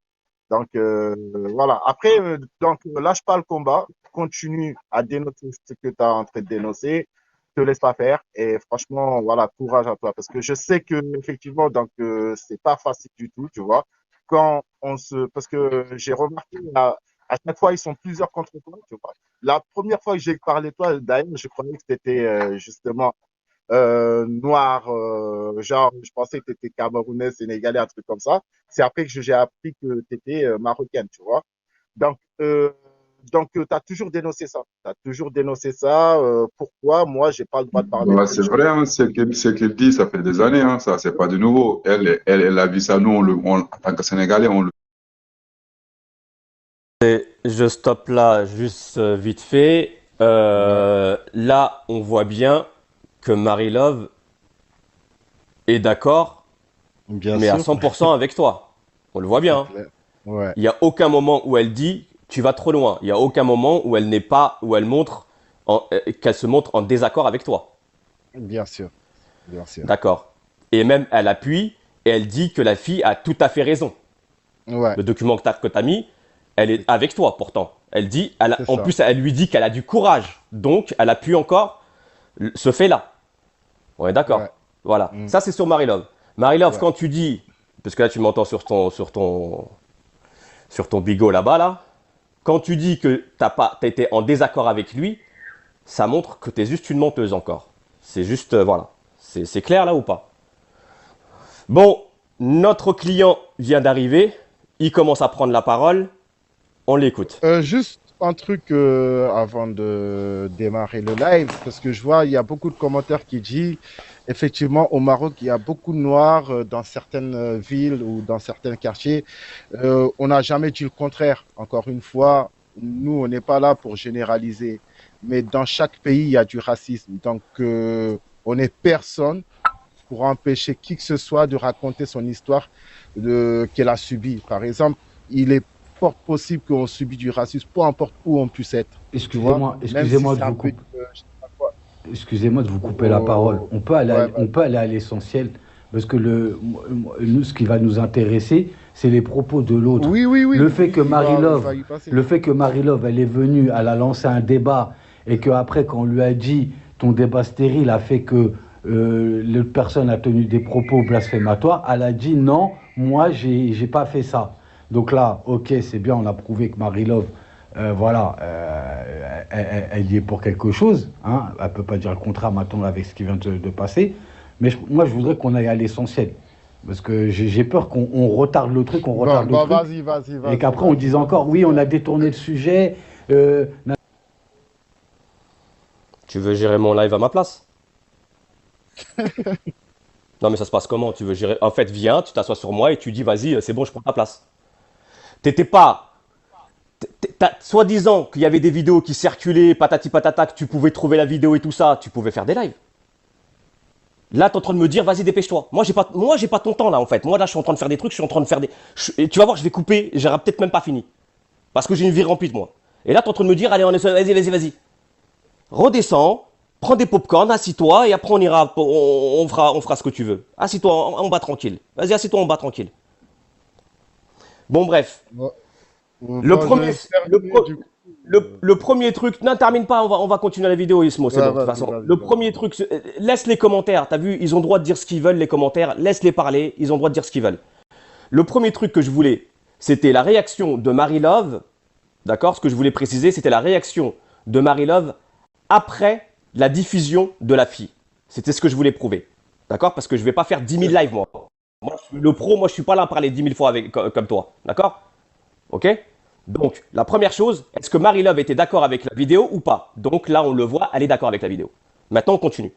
Donc voilà. Après, donc lâche pas le combat, continue à dénoncer ce que tu es en train de dénoncer, te laisse pas faire et franchement, voilà, courage à toi parce que je sais que effectivement, donc c'est pas facile du tout, tu vois. Parce que j'ai remarqué à chaque fois ils sont plusieurs contre toi, tu vois. La première fois que j'ai parlé de toi, d'ailleurs, je croyais que c'était justement noir, genre, je pensais que tu étais camerounais, sénégalais, un truc comme ça. C'est après que j'ai appris que tu étais marocaine, tu vois. Donc, tu as toujours dénoncé ça. Tu as toujours dénoncé ça. Pourquoi moi, j'ai pas le droit de parler de Ouais, cette c'est chose? vrai, hein, ce qu'il dit, ça fait des années, hein, ça, c'est pas de nouveau. Elle a vu ça, nous, en tant que Sénégalais, on le. Et je stoppe là juste vite fait. Là, on voit bien que Marie Love est d'accord, Bien mais à sûr, 100% avec toi. On le voit c'est bien, hein. clair. Ouais, Il n'y a aucun moment où elle dit tu vas trop loin. Il n'y a aucun moment où elle n'est pas, où elle montre, qu'elle se montre en désaccord avec toi. bien sûr, bien sûr. D'accord. Et même elle appuie et elle dit que la fille a tout à fait raison. Ouais, Le document que tu as mis, elle est avec toi pourtant. Elle dit, c'est en ça. plus, elle lui dit qu'elle a du courage. Donc, elle appuie encore ce fait-là. On est d'accord. Ouais, Voilà. mm, Ça, c'est sur Marie Love. Marie Love, ouais. quand tu dis, parce que là, tu m'entends sur ton bigot là-bas, là. Quand tu dis que t'as été en désaccord avec lui, ça montre que tu es juste une menteuse encore. C'est juste, voilà. C'est clair là ou pas? Bon, notre client vient d'arriver. Il commence à prendre la parole. On l'écoute. Juste un truc avant de démarrer le live, parce que je vois, il y a beaucoup de commentaires qui disent, effectivement, au Maroc, il y a beaucoup de noirs dans certaines villes ou dans certains quartiers. On n'a jamais dit le contraire. Encore une fois, nous, on n'est pas là pour généraliser, mais dans chaque pays, il y a du racisme. Donc, on n'est personne pour empêcher qui que ce soit de raconter son histoire qu'elle a subie. Par exemple, il est fort possible qu'on subit du racisme, peu importe où on puisse être. Tu vois, Excusez-moi, même si excusez-moi de c'est un vous peu, couper. je sais pas quoi. Excusez-moi de vous couper la parole. Oh, ouais, On peut aller à l'essentiel parce que nous, ce qui va nous intéresser, c'est les propos de l'autre. oui, oui, oui, Le fait oui, que il Marie-Love, va y passer. le fait que Marie-Love, elle est venue, elle a lancé un débat et qu'après, quand on lui a dit ton débat stérile a fait que l'autre personne a tenu des propos blasphématoires, elle a dit non, moi, j'ai pas fait ça. Donc là, ok, c'est bien, on a prouvé que Marie-Love, voilà, elle y est pour quelque chose. Hein, elle ne peut pas dire le contraire maintenant avec ce qui vient de passer. Mais moi, je voudrais qu'on aille à l'essentiel. Parce que j'ai peur qu'on retarde le truc, Bon, vas-y, et qu'après on dise encore, oui, on a détourné le sujet. Tu veux gérer mon live à ma place? Non, mais ça se passe comment? Tu veux gérer? En fait, viens, tu t'assois sur moi et tu dis, vas-y, c'est bon, je prends ta place. T'étais pas. Soi-disant qu'il y avait des vidéos qui circulaient, patati patata, que tu pouvais trouver la vidéo et tout ça, tu pouvais faire des lives. Là, t'es en train de me dire, vas-y, dépêche-toi. Moi, j'ai pas ton temps là, en fait. Moi, là, je suis en train de faire des trucs, je suis en train de faire des. Et tu vas voir, je vais couper, j'aurai peut-être même pas fini. Parce que j'ai une vie remplie de moi. Et là, t'es en train de me dire, allez, vas-y. Redescends, prends des popcorn, assis-toi, et après, on fera ce que tu veux. Assis-toi en bas tranquille. Vas-y, assis-toi en bas tranquille. Bon, bref. Bon, Le bon, je premier, vais terminer du coup. le premier truc, ne termine pas, on va continuer la vidéo, Ismo, c'est Ouais, bon, de toute vas-y, façon. vas-y, Le vas-y. premier truc, laisse les commentaires, t'as vu, ils ont le droit de dire ce qu'ils veulent, les commentaires, laisse-les parler, ils ont le droit de dire ce qu'ils veulent. Le premier truc que je voulais, c'était la réaction de Marie Love, d'accord? Ce que je voulais préciser, c'était la réaction de Marie Love après la diffusion de la fille. C'était ce que je voulais prouver, d'accord? Parce que je vais pas faire 10 000 lives, moi. Moi, je suis le pro, moi, je suis pas là à parler 10 000 fois comme toi, d'accord? Ok? Donc, la première chose, est-ce que Marie Love était d'accord avec la vidéo ou pas? Donc là, on le voit, elle est d'accord avec la vidéo. Maintenant, on continue.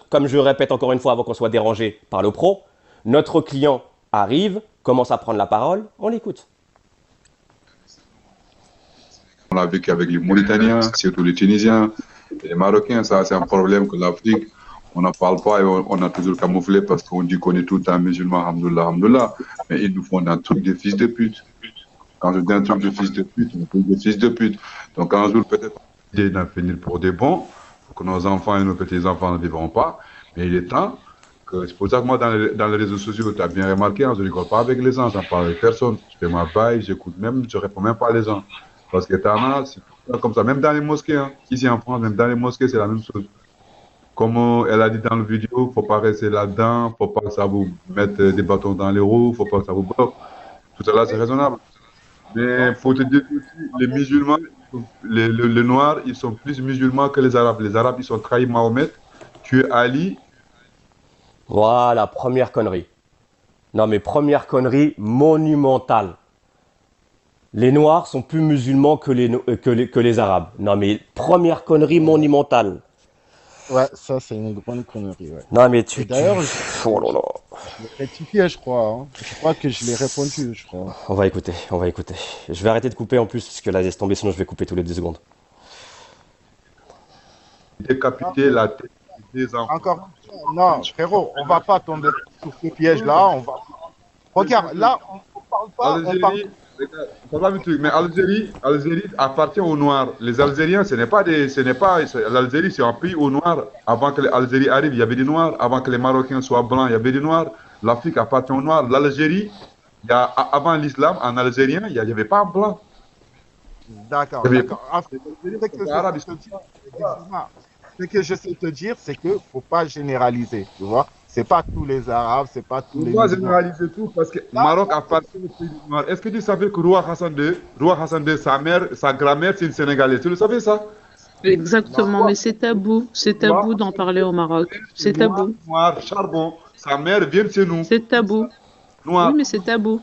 Comme je répète encore une fois avant qu'on soit dérangé par le pro, notre client arrive, commence à prendre la parole, on l'écoute. a vécu avec les Mauritaniens, surtout les Tunisiens, et les Marocains. Ça, c'est un problème que l'Afrique, on n'en parle pas et on a toujours camouflé parce qu'on dit qu'on est tout le temps musulman, alhamdoulilah, alhamdoulilah. Mais ils nous font un truc de fils de pute. Quand je dis un truc de fils de pute, on peut de fils de pute. Donc un jour, peut-être, l'idée d'en finir pour des bons, pour que nos enfants et nos petits-enfants ne vivront pas. Mais il est temps que, c'est pour ça que moi, dans les réseaux sociaux, tu as bien remarqué, je ne rigole pas avec les gens, j'en parle avec personne. Je fais ma baille, j'écoute même, je ne réponds même pas à les gens. Parce que t'en as, c'est comme ça, même dans les mosquées, hein. Ici en France, même dans les mosquées, c'est la même chose. Comme elle a dit dans la vidéo, il ne faut pas rester là-dedans, il ne faut pas que ça vous mette des bâtons dans les roues, il ne faut pas que ça vous bloque. Tout ça là, c'est raisonnable. Mais il faut te dire aussi, les musulmans, les noirs, ils sont plus musulmans que les arabes. Les arabes, ils ont trahi Mahomet, tué Ali. Voilà, première connerie. Non, mais première connerie monumentale. Les noirs sont plus musulmans que les arabes. Non, mais première connerie monumentale. Ouais, ça, c'est une grande connerie. Ouais. Non, mais D'ailleurs, oh là là. je l'ai rectifié, je crois. Hein. Je crois que je l'ai répondu, je crois. On va écouter, on va écouter. Je vais arrêter de couper en plus, parce que là, laisse tomber, sinon je vais couper tous les 10 secondes. Décapiter la tête des enfants. Encore non, frérot, on va pas tomber sur ce piège-là. On va. Regarde, là, on parle pas. Algérie, on parle du truc, mais Algérie appartient aux Noirs. Les Algériens, l'Algérie, c'est un pays aux Noirs. Avant que l'Algérie arrive, il y avait des Noirs. Avant que les Marocains soient blancs, il y avait des Noirs. L'Afrique appartient aux Noirs. L'Algérie, avant l'islam, en algérien, il n'y avait pas un blanc. D'accord. Ce que je sais te dire, c'est qu'il ne faut pas généraliser, tu vois. C'est pas tous les Arabes, c'est pas tous les... On doit généraliser tout parce que le Maroc appartient au pays noir. Est-ce que tu savais que Roi Hassan II, sa grand-mère, c'est une Sénégalaise? Tu le savais ça? Exactement, mais c'est tabou. C'est tabou d'en parler au Maroc. C'est tabou. Noir, charbon. Sa mère vient de chez nous. C'est tabou. Noir. Oui, mais c'est tabou.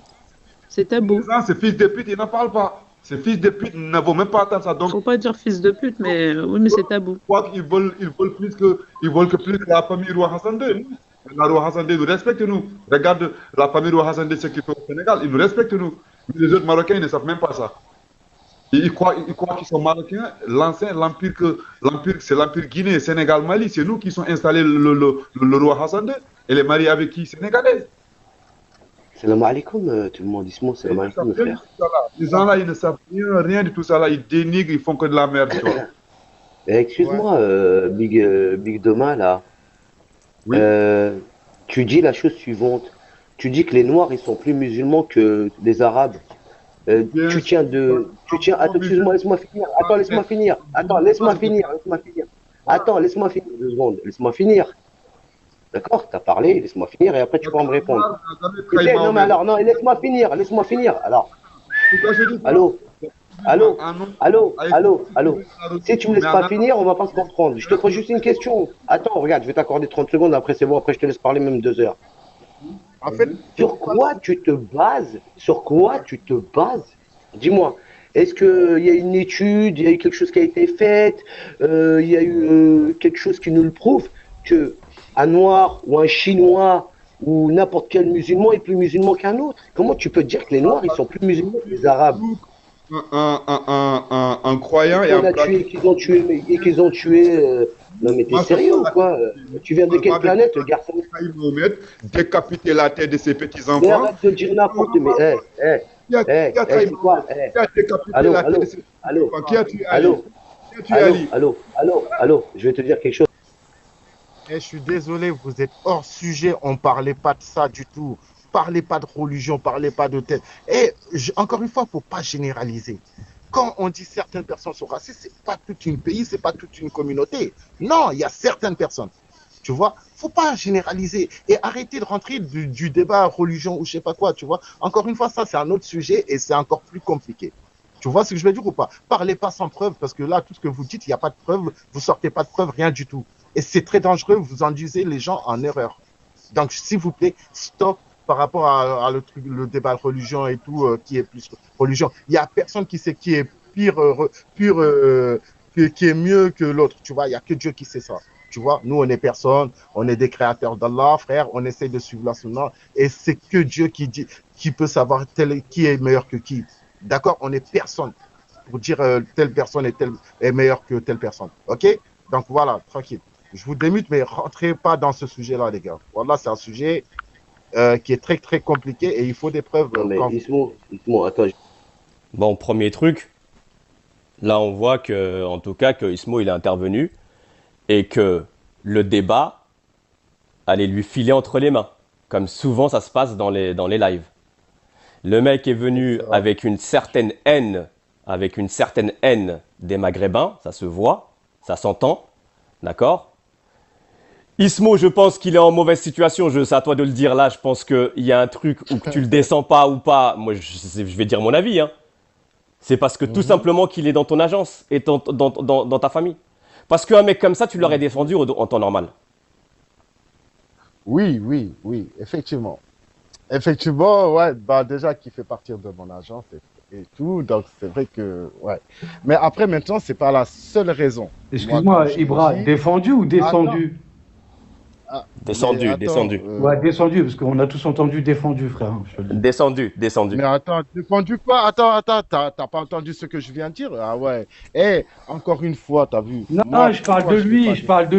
C'est tabou. Ces fils de pute, ils n'en parlent pas. Ces fils de pute ne vont même pas attendre ça. Donc, faut pas dire fils de pute, mais oui, mais c'est tabou. Je crois qu'ils veulent plus que la famille Roi Hassan II. La Roi Hassan II nous respecte, nous. Regarde la famille Roi Hassan II, ce qu'ils font au Sénégal, ils nous respectent, nous. Mais les autres Marocains, ils ne savent même pas ça. Ils croient qu'ils sont Marocains. L'empire, c'est l'empire Guinée, Sénégal, Mali. C'est nous qui sommes installés le Roi Hassan II. Et les mariés avec qui? Sénégalais. Salam alaikum, tout le monde dit c'est salam alaikum, frère. Les gens-là, ils ne savent rien de tout ça là. Ils dénigrent, ils font que de la merde, tu vois. Excuse-moi, Big Doma, là. Oui. Tu dis la chose suivante. Tu dis que les Noirs, ils sont plus musulmans que les Arabes. Tu tiens... Attends, excuse-moi, laisse-moi finir. Attends, laisse-moi finir. Attends, laisse-moi finir. Attends, laisse-moi finir 2 secondes. Laisse-moi finir. D'accord, t'as parlé, laisse-moi finir et après tu pourras me répondre. Non, mais alors, non, laisse-moi finir. Alors, allô. Si tu me laisses pas finir, on va pas se comprendre. Je te pose juste une question. Attends, regarde, je vais t'accorder 30 secondes, après c'est bon, après je te laisse parler même 2 heures. En fait, sur quoi tu te bases? Dis-moi. Est-ce qu'il y a une étude, il y a eu quelque chose qui a été fait, il y a eu quelque chose qui nous le prouve que un noir ou un chinois ou n'importe quel musulman est plus musulman qu'un autre? Comment tu peux dire que les noirs ils sont plus musulmans que les arabes? Un croyant et un qu'ils ont tué. Non mais t'es sérieux ou quoi? Tu viens de quelle planète, le garçon? Décapiter la tête de ses petits enfants. Mais arrête de dire n'importe quoi. Allô, je vais te dire quelque chose. Je suis désolé, vous êtes hors sujet, on ne parlait pas de ça du tout. Parlez pas de religion, parlez pas de tête. Encore une fois, il ne faut pas généraliser. Quand on dit certaines personnes sont racistes, ce n'est pas tout un pays, ce n'est pas toute une communauté. Non, il y a certaines personnes. Tu vois, il ne faut pas généraliser et arrêter de rentrer du débat religion ou je ne sais pas quoi, tu vois. Encore une fois, ça, c'est un autre sujet et c'est encore plus compliqué. Tu vois ce que je veux dire ou pas? Parlez pas sans preuve parce que là, tout ce que vous dites, il n'y a pas de preuve, vous sortez pas de preuve, rien du tout. Et c'est très dangereux, vous induisez les gens en erreur. Donc, s'il vous plaît, stop par rapport à le débat de religion et tout, qui est plus religion. Il n'y a personne qui sait qui est qui est mieux que l'autre, tu vois. Il n'y a que Dieu qui sait ça. Tu vois, nous, on est personne, on est des créateurs d'Allah, frère, on essaie de suivre la sunna, et c'est que Dieu qui peut savoir qui est meilleur que qui. D'accord, on est personne. pour dire telle personne est meilleure que telle personne. Ok? Donc voilà, tranquille. Je vous démute, mais rentrez pas dans ce sujet-là, les gars. Voilà, c'est un sujet qui est très très compliqué et il faut des preuves. Non, mais Ismo, attends. Bon, premier truc, là on voit que, en tout cas, que Ismo il est intervenu et que le débat allait lui filer entre les mains, comme souvent ça se passe dans les lives. Le mec est venu avec une certaine haine des Maghrébins, ça se voit, ça s'entend, d'accord? Ismo, je pense qu'il est en mauvaise situation, c'est à toi de le dire là, je pense qu'il y a un truc où que tu le descends pas ou pas, moi je vais dire mon avis, hein. C'est parce que tout simplement qu'il est dans ton agence et dans ta famille. Parce qu'un mec comme ça, tu l'aurais défendu en temps normal. Oui, effectivement. Effectivement, ouais, bah déjà qu'il fait partir de mon agence et tout, donc c'est vrai que, ouais. Mais après, maintenant, c'est pas la seule raison. Excuse-moi, Ibra, défendu ou descendu? Descendu. Ouais, descendu, parce qu'on a tous entendu défendu, frère. Je te le dis. Descendu. Mais attends, défendu quoi? Attends, t'as pas entendu ce que je viens de dire? Ah ouais. Encore une fois, t'as vu. Non, je parle de lui,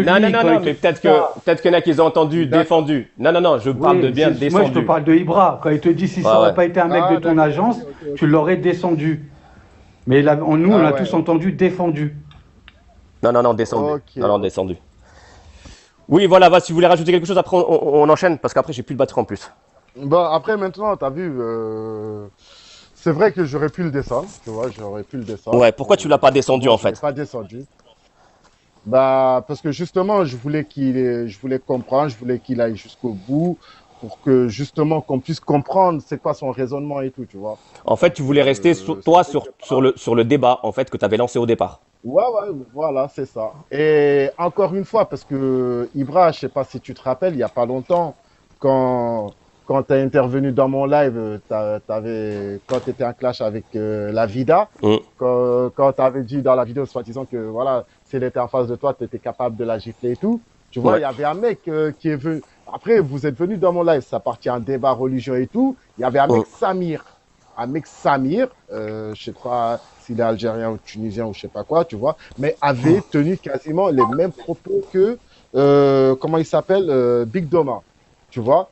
Non, mais peut-être qu'il y en a qui ont entendu défendu. Non, je parle de bien descendu. Moi, je te parle de Ibra. Quand il te dit si ça n'aurait pas été un mec de ton agence, tu l'aurais descendu. Mais là, nous, on a tous entendu défendu. Non, descendu. Non, descendu. Oui, voilà, si vous voulez rajouter quelque chose, après on enchaîne, parce qu'après j'ai plus de batterie en plus. Bon, après maintenant, t'as vu, c'est vrai que j'aurais pu le descendre, tu vois, Ouais, pourquoi tu l'as pas descendu en fait? Je l'ai pas descendu. Bah, parce que justement, je voulais comprendre, je voulais qu'il aille jusqu'au bout, pour que justement qu'on puisse comprendre c'est quoi son raisonnement et tout, tu vois. En fait, tu voulais rester sur le débat, en fait, que tu avais lancé au départ. Ouais, voilà, c'est ça. Et encore une fois, parce que Ibra, je sais pas si tu te rappelles, il y a pas longtemps, quand tu as intervenu dans mon live, quand tu étais en clash avec la Vida, quand tu avais dit dans la vidéo, soi-disant que voilà, si elle était en face de toi, tu étais capable de la gifler et tout. Tu vois, il y avait un mec qui est venu. Après, vous êtes venu dans mon live, ça partit un débat religion et tout. Il y avait un mec Samir. Je sais pas s'il est algérien ou tunisien ou je sais pas quoi, tu vois, mais avait tenu quasiment les mêmes propos que, comment il s'appelle, Big Doma, tu vois.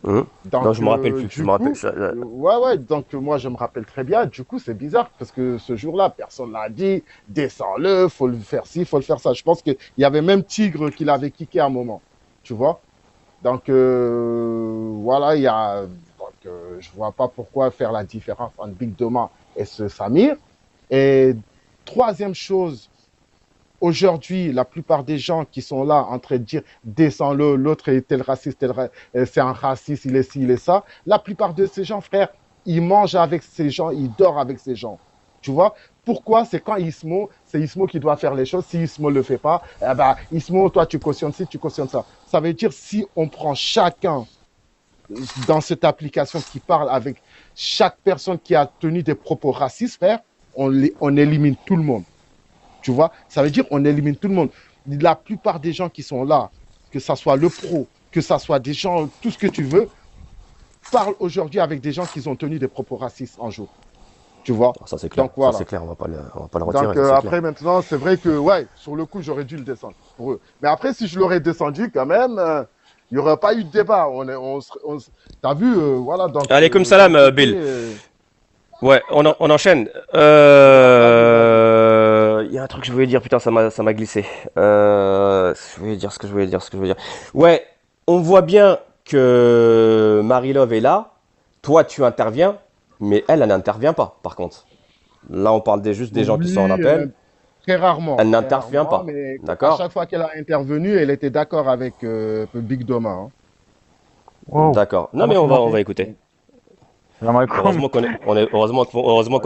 Donc, non, je me rappelle plus. Ouais, donc moi je me rappelle très bien. Du coup, c'est bizarre parce que ce jour-là, personne l'a dit, descends-le, faut le faire ci, faut le faire ça. Je pense qu'il y avait même Tigre qui l'avait kické à un moment, tu vois. Donc, voilà, je vois pas pourquoi faire la différence entre Big Doma et ce Samir. Et troisième chose, aujourd'hui, la plupart des gens qui sont là en train de dire descends-le, l'autre est tel raciste, c'est un raciste, il est ci, il est ça. La plupart de ces gens, frère, ils mangent avec ces gens, ils dorment avec ces gens. Tu vois? Pourquoi? C'est quand c'est Ismo qui doit faire les choses. Si Ismo ne le fait pas, eh ben, Ismo, toi, tu cautionnes ci, tu cautionnes ça. Ça veut dire si on prend chacun dans cette application qui parle avec chaque personne qui a tenu des propos racistes, frère, on élimine tout le monde. Tu vois? Ça veut dire on élimine tout le monde. La plupart des gens qui sont là, que ça soit le pro, que ça soit des gens, tout ce que tu veux, parlent aujourd'hui avec des gens qui ont tenu des propos racistes un jour. Tu vois? Ça c'est clair. Donc, voilà. Ça c'est clair, on va pas le retirer. Donc après maintenant, c'est vrai que ouais, sur le coup, j'aurais dû le descendre pour eux. Mais après, si je l'aurais descendu, quand même, il n'y aurait pas eu de débat. T'as vu, voilà. Donc, allez, comme salam, Bill. Ouais, on enchaîne. Il y a un truc que je voulais dire, putain, ça m'a glissé. Je voulais dire ce que je voulais dire. Ouais, on voit bien que Marilove est là. Toi, tu interviens, mais elle n'intervient pas, par contre. Là, on parle juste des gens qui sont en appel. Très rarement. Elle n'intervient pas. D'accord. À chaque fois qu'elle a intervenu, elle était d'accord avec Big Doma. Hein. Wow. D'accord. Non, mais on va écouter. Heureusement qu'on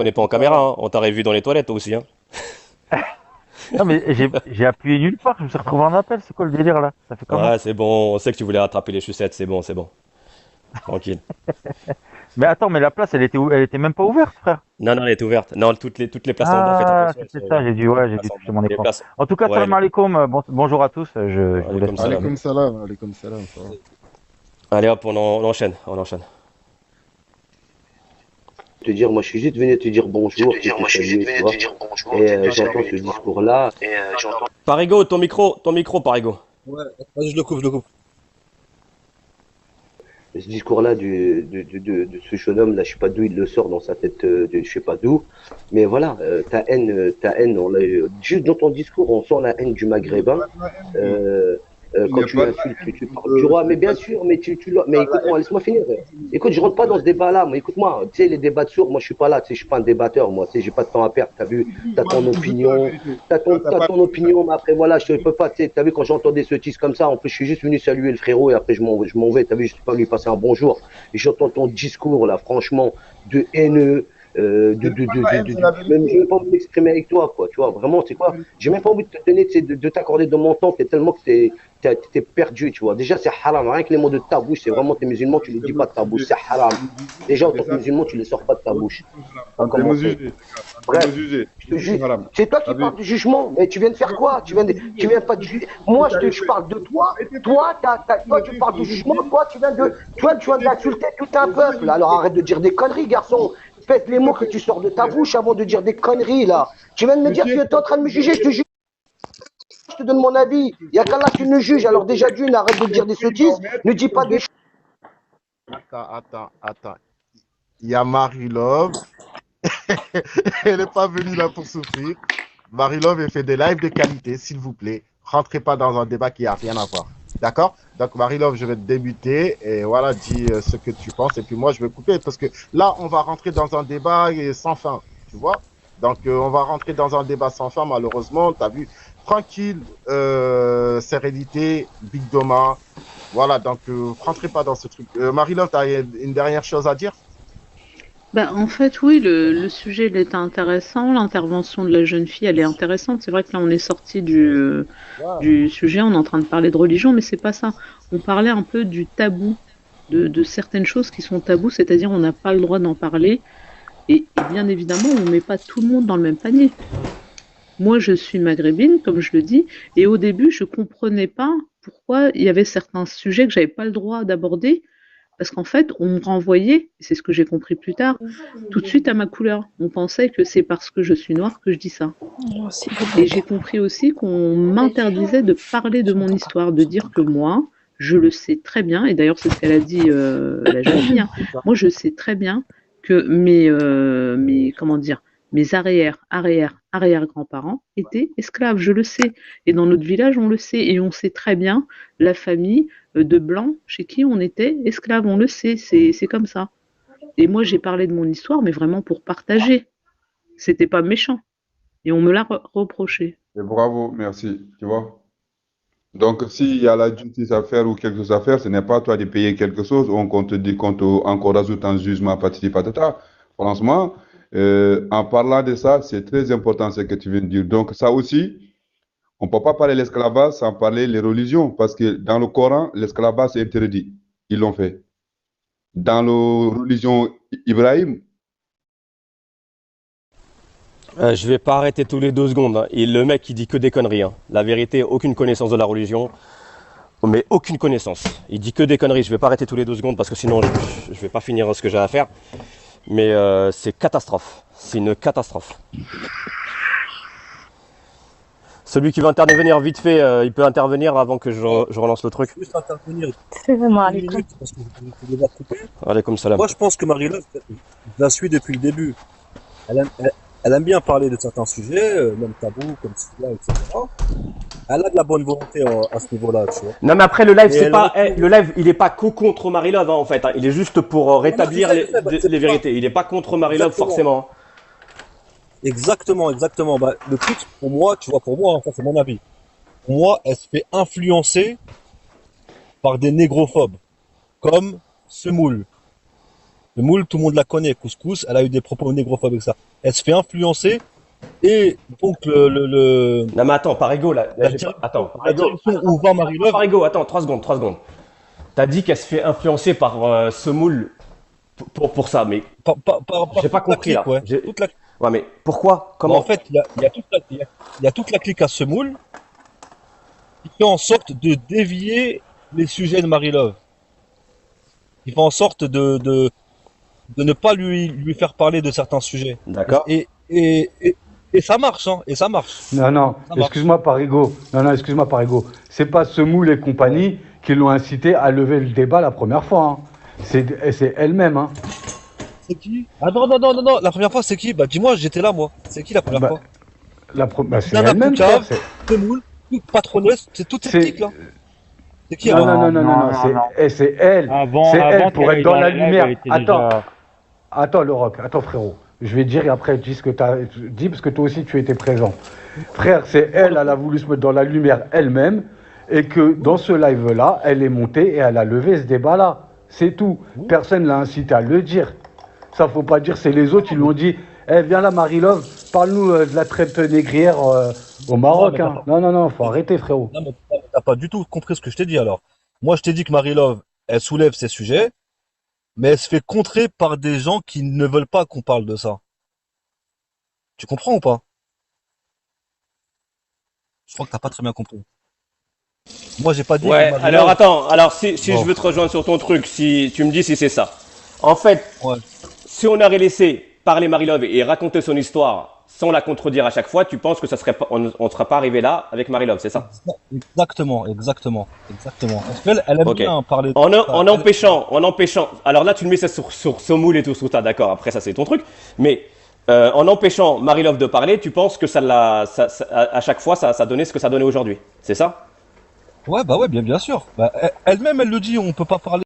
n'est pas en caméra, hein. On t'aurait vu dans les toilettes aussi. Hein. Non mais j'ai appuyé nulle part, je me suis retrouvé en appel, c'est quoi le délire là? Ça fait comment? Ouais, c'est bon, on sait que tu voulais rattraper les chaussettes, c'est bon. Tranquille. Mais attends, mais la place, elle était même pas ouverte, frère. Non, elle était ouverte. Non, toutes les places en bas, en fait. C'est ça, j'ai dû toucher mon écran. En tout cas, salam alaikum, bonjour à tous, je vous laisse. Alaikum salam. Allez hop, on enchaîne. te dire, moi je suis juste venu te dire bonjour, te saluer, tu vois. Et j'entends ce discours-là. Parigo, ton micro, Parigo. Ouais, vas-y, je le coupe, je le coupe. Ce discours-là de ce jeune homme, là, je sais pas d'où il le sort dans sa tête, je sais pas d'où. Mais voilà, ta haine, juste dans ton discours, on sent la haine du Maghrébin. Quand tu insultes, tu parles du roi, mais bien sûr, mais mais écoute-moi, laisse-moi finir. Écoute, je rentre pas dans ce débat-là, mais écoute-moi, tu sais, les débats de sourds, moi je suis pas là, tu sais, je suis pas un débatteur, moi, tu sais, j'ai pas de temps à perdre, t'as vu, t'as ton opinion, t'as ton opinion, mais après voilà, je peux pas, tu sais, t'as vu, quand j'entends des sottises comme ça, en plus je suis juste venu saluer le frérot et après je m'en vais, t'as vu, je suis pas lui passer un bonjour, et j'entends ton discours là, franchement, de haineux, même j'ai même pas envie de m'exprimer avec toi, quoi, tu vois, vraiment, c'est quoi, j'ai même pas envie de te donner, de t'accorder de mon temps, t'es tellement que t'es perdu, tu vois. Déjà, c'est haram. Rien que les mots de ta bouche, c'est vraiment t'es musulman, tu les dis pas de ta bouche, c'est haram. Déjà, en tant que musulman, tu les sors pas de ta bouche. Bref, je te juge. C'est toi qui parles du jugement, mais tu viens de faire quoi? Tu viens pas de juger. Moi, je parle de toi. Toi, tu parles du jugement. Toi, tu viens d'insulter tout un peuple. Alors arrête de dire des conneries, garçon. Faites les mots que tu sors de ta bouche avant de dire des conneries, là. Tu viens de me dire que tu es en train de me juger, je te juge. Je te donne mon avis. Il n'y a qu'Allah qui me juge. Alors déjà d'une, arrête de dire des sottises. Ne dis pas des choses. Attends. Il y a Marie-Love. Elle n'est pas venue là pour souffrir. Marie-Love, elle fait des lives de qualité, s'il vous plaît. Rentrez pas dans un débat qui n'a rien à voir. D'accord? Donc, Marie-Love, je vais te débuter et voilà, dis ce que tu penses. Et puis moi, je vais couper parce que là, on va rentrer dans un débat sans fin. Tu vois? Donc, on va rentrer dans un débat sans fin, malheureusement. Tu as vu? Tranquille, sérénité, Big Doma. Voilà, donc, rentrez pas dans ce truc. Marie-Love, tu as une dernière chose à dire? Bah, en fait, oui, le sujet il est intéressant. L'intervention de la jeune fille, elle est intéressante. C'est vrai que là, on est sorti du sujet, on est en train de parler de religion, mais c'est pas ça. On parlait un peu du tabou, de certaines choses qui sont tabous, c'est-à-dire on n'a pas le droit d'en parler. Et bien évidemment, on ne met pas tout le monde dans le même panier. Moi, je suis maghrébine, comme je le dis, et au début, je comprenais pas pourquoi il y avait certains sujets que j'avais pas le droit d'aborder. Parce qu'en fait, on me renvoyait, c'est ce que j'ai compris plus tard, tout de suite à ma couleur. On pensait que c'est parce que je suis noire que je dis ça. Et j'ai compris aussi qu'on m'interdisait de parler de mon histoire, de dire que moi, je le sais très bien, et d'ailleurs c'est ce qu'elle a dit la jeune fille, hein. Moi je sais très bien que mes arrière-grands-parents étaient esclaves, je le sais. Et dans notre village, on le sait. Et on sait très bien la famille de blancs chez qui on était esclaves, on le sait, c'est comme ça. Et moi, j'ai parlé de mon histoire, mais vraiment pour partager. C'était pas méchant. Et on me l'a reproché. Et bravo, merci, tu vois. Donc, s'il y a la justice à faire ou quelque chose à faire, ce n'est pas à toi de payer quelque chose, ou qu'on te dit qu'on rajoute un jugement, patati patata. Franchement, en parlant de ça, c'est très important ce que tu viens de dire. Donc, ça aussi, on ne peut pas parler de l'esclavage sans parler des religions, parce que dans le Coran, l'esclavage est interdit. Ils l'ont fait. Dans la religion Ibrahim, Je vais pas arrêter tous les 2 secondes, hein. Et le mec, il dit que des conneries, hein. La vérité, aucune connaissance de la religion, mais aucune connaissance. Il dit que des conneries. Je vais pas arrêter tous les 2 secondes parce que sinon, je vais pas finir ce que j'ai à faire. Mais c'est catastrophe. C'est une catastrophe. Celui qui veut intervenir vite fait, il peut intervenir avant que je relance le truc. Juste intervenir. Parce que vous pouvez la couper. Alaykoum salam. Moi, je pense que Marie-Love, je la suis depuis le début. Elle aime bien parler de certains sujets, même tabous, comme celui-là, etc. Elle a de la bonne volonté à ce niveau-là, tu vois. Non mais après le live, c'est pas le live, il est pas contre Marie-Love, hein, en fait, hein. Il est juste pour rétablir les vérités. Il est pas contre Marie-Love forcément. Exactement. Bah, le truc, pour moi, tu vois, ça c'est mon avis. Pour moi, elle se fait influencer par des négrophobes, comme Semoule. Semoule, tout le monde la connaît, Couscous, elle a eu des propos négrophobes avec ça. Elle se fait influencer, et donc Non mais attends, Parigo, là. Attends, Parigo. Où va Marie-Love? Parigo, attends, 3 secondes. T'as dit qu'elle se fait influencer par Semoule pour ça, mais j'ai pas compris là. Ouais. Ouais, mais pourquoi? Comment? En fait, il y a toute la clique à Semoule qui fait en sorte de dévier les sujets de Marie-Love. Il fait en sorte de de ne pas lui faire parler de certains sujets. D'accord. Et ça marche, hein, et ça marche. Non, non, Ça marche. excuse-moi Parigo. Non, non, excuse-moi Parigo. C'est pas Semoule et compagnie qui l'ont incité à lever le débat la première fois. Hein. C'est elle-même. Hein. C'est qui? Ah non, non, non, non, non, la première fois, c'est qui? Bah, dis-moi, j'étais là, moi. C'est qui la première Bah, fois? c'est Nana elle-même, frère. Poucave, Semoule, Patronesse, c'est toutes ces cliques là. C'est qui Non, avant? non, non, non, non, c'est elle. C'est elle pour être dans la lumière. Attends, attends, le rock, attends, frérot. Je vais dire et après, dis ce que tu as dit, parce que toi aussi, tu étais présent. Frère, c'est elle a voulu se mettre dans la lumière elle-même, et que dans ce live-là, elle est montée et elle a levé ce débat-là. C'est tout. Personne ne l'a incité à le dire. Ça, faut pas dire, c'est les autres qui lui ont dit eh, viens là, Marie-Love, parle-nous de la traite négrière au Maroc. Non, Hein. Non, non, non, faut arrêter, frérot. Non, mais t'as pas du tout compris ce que je t'ai dit alors. Moi, je t'ai dit que Marie-Love, elle soulève ces sujets, mais elle se fait contrer par des gens qui ne veulent pas qu'on parle de ça. Tu comprends ou pas? Je crois que t'as pas très bien compris. Moi, j'ai pas dit Ouais, que Marie-Love... alors attends, alors si Bon. je veux te rejoindre sur ton truc, si tu me dis si c'est ça. En fait, Ouais. si on aurait laissé parler Marie-Love et raconter son histoire sans la contredire à chaque fois, tu penses que ça serait pas, on ne serait pas arrivé là avec Marie-Love, c'est ça? Exactement, exactement, exactement. Parce qu'elle, elle aime Ok. bien parler de En ça. en empêchant, alors là tu le mets ça sur Somoul et tout ça, d'accord, après ça c'est ton truc, mais en empêchant Marie-Love de parler, tu penses que à chaque fois ça donnait ce que ça donnait aujourd'hui, c'est ça? Ouais, bah ouais, bien sûr. Bah, elle-même, elle le dit, on peut pas parler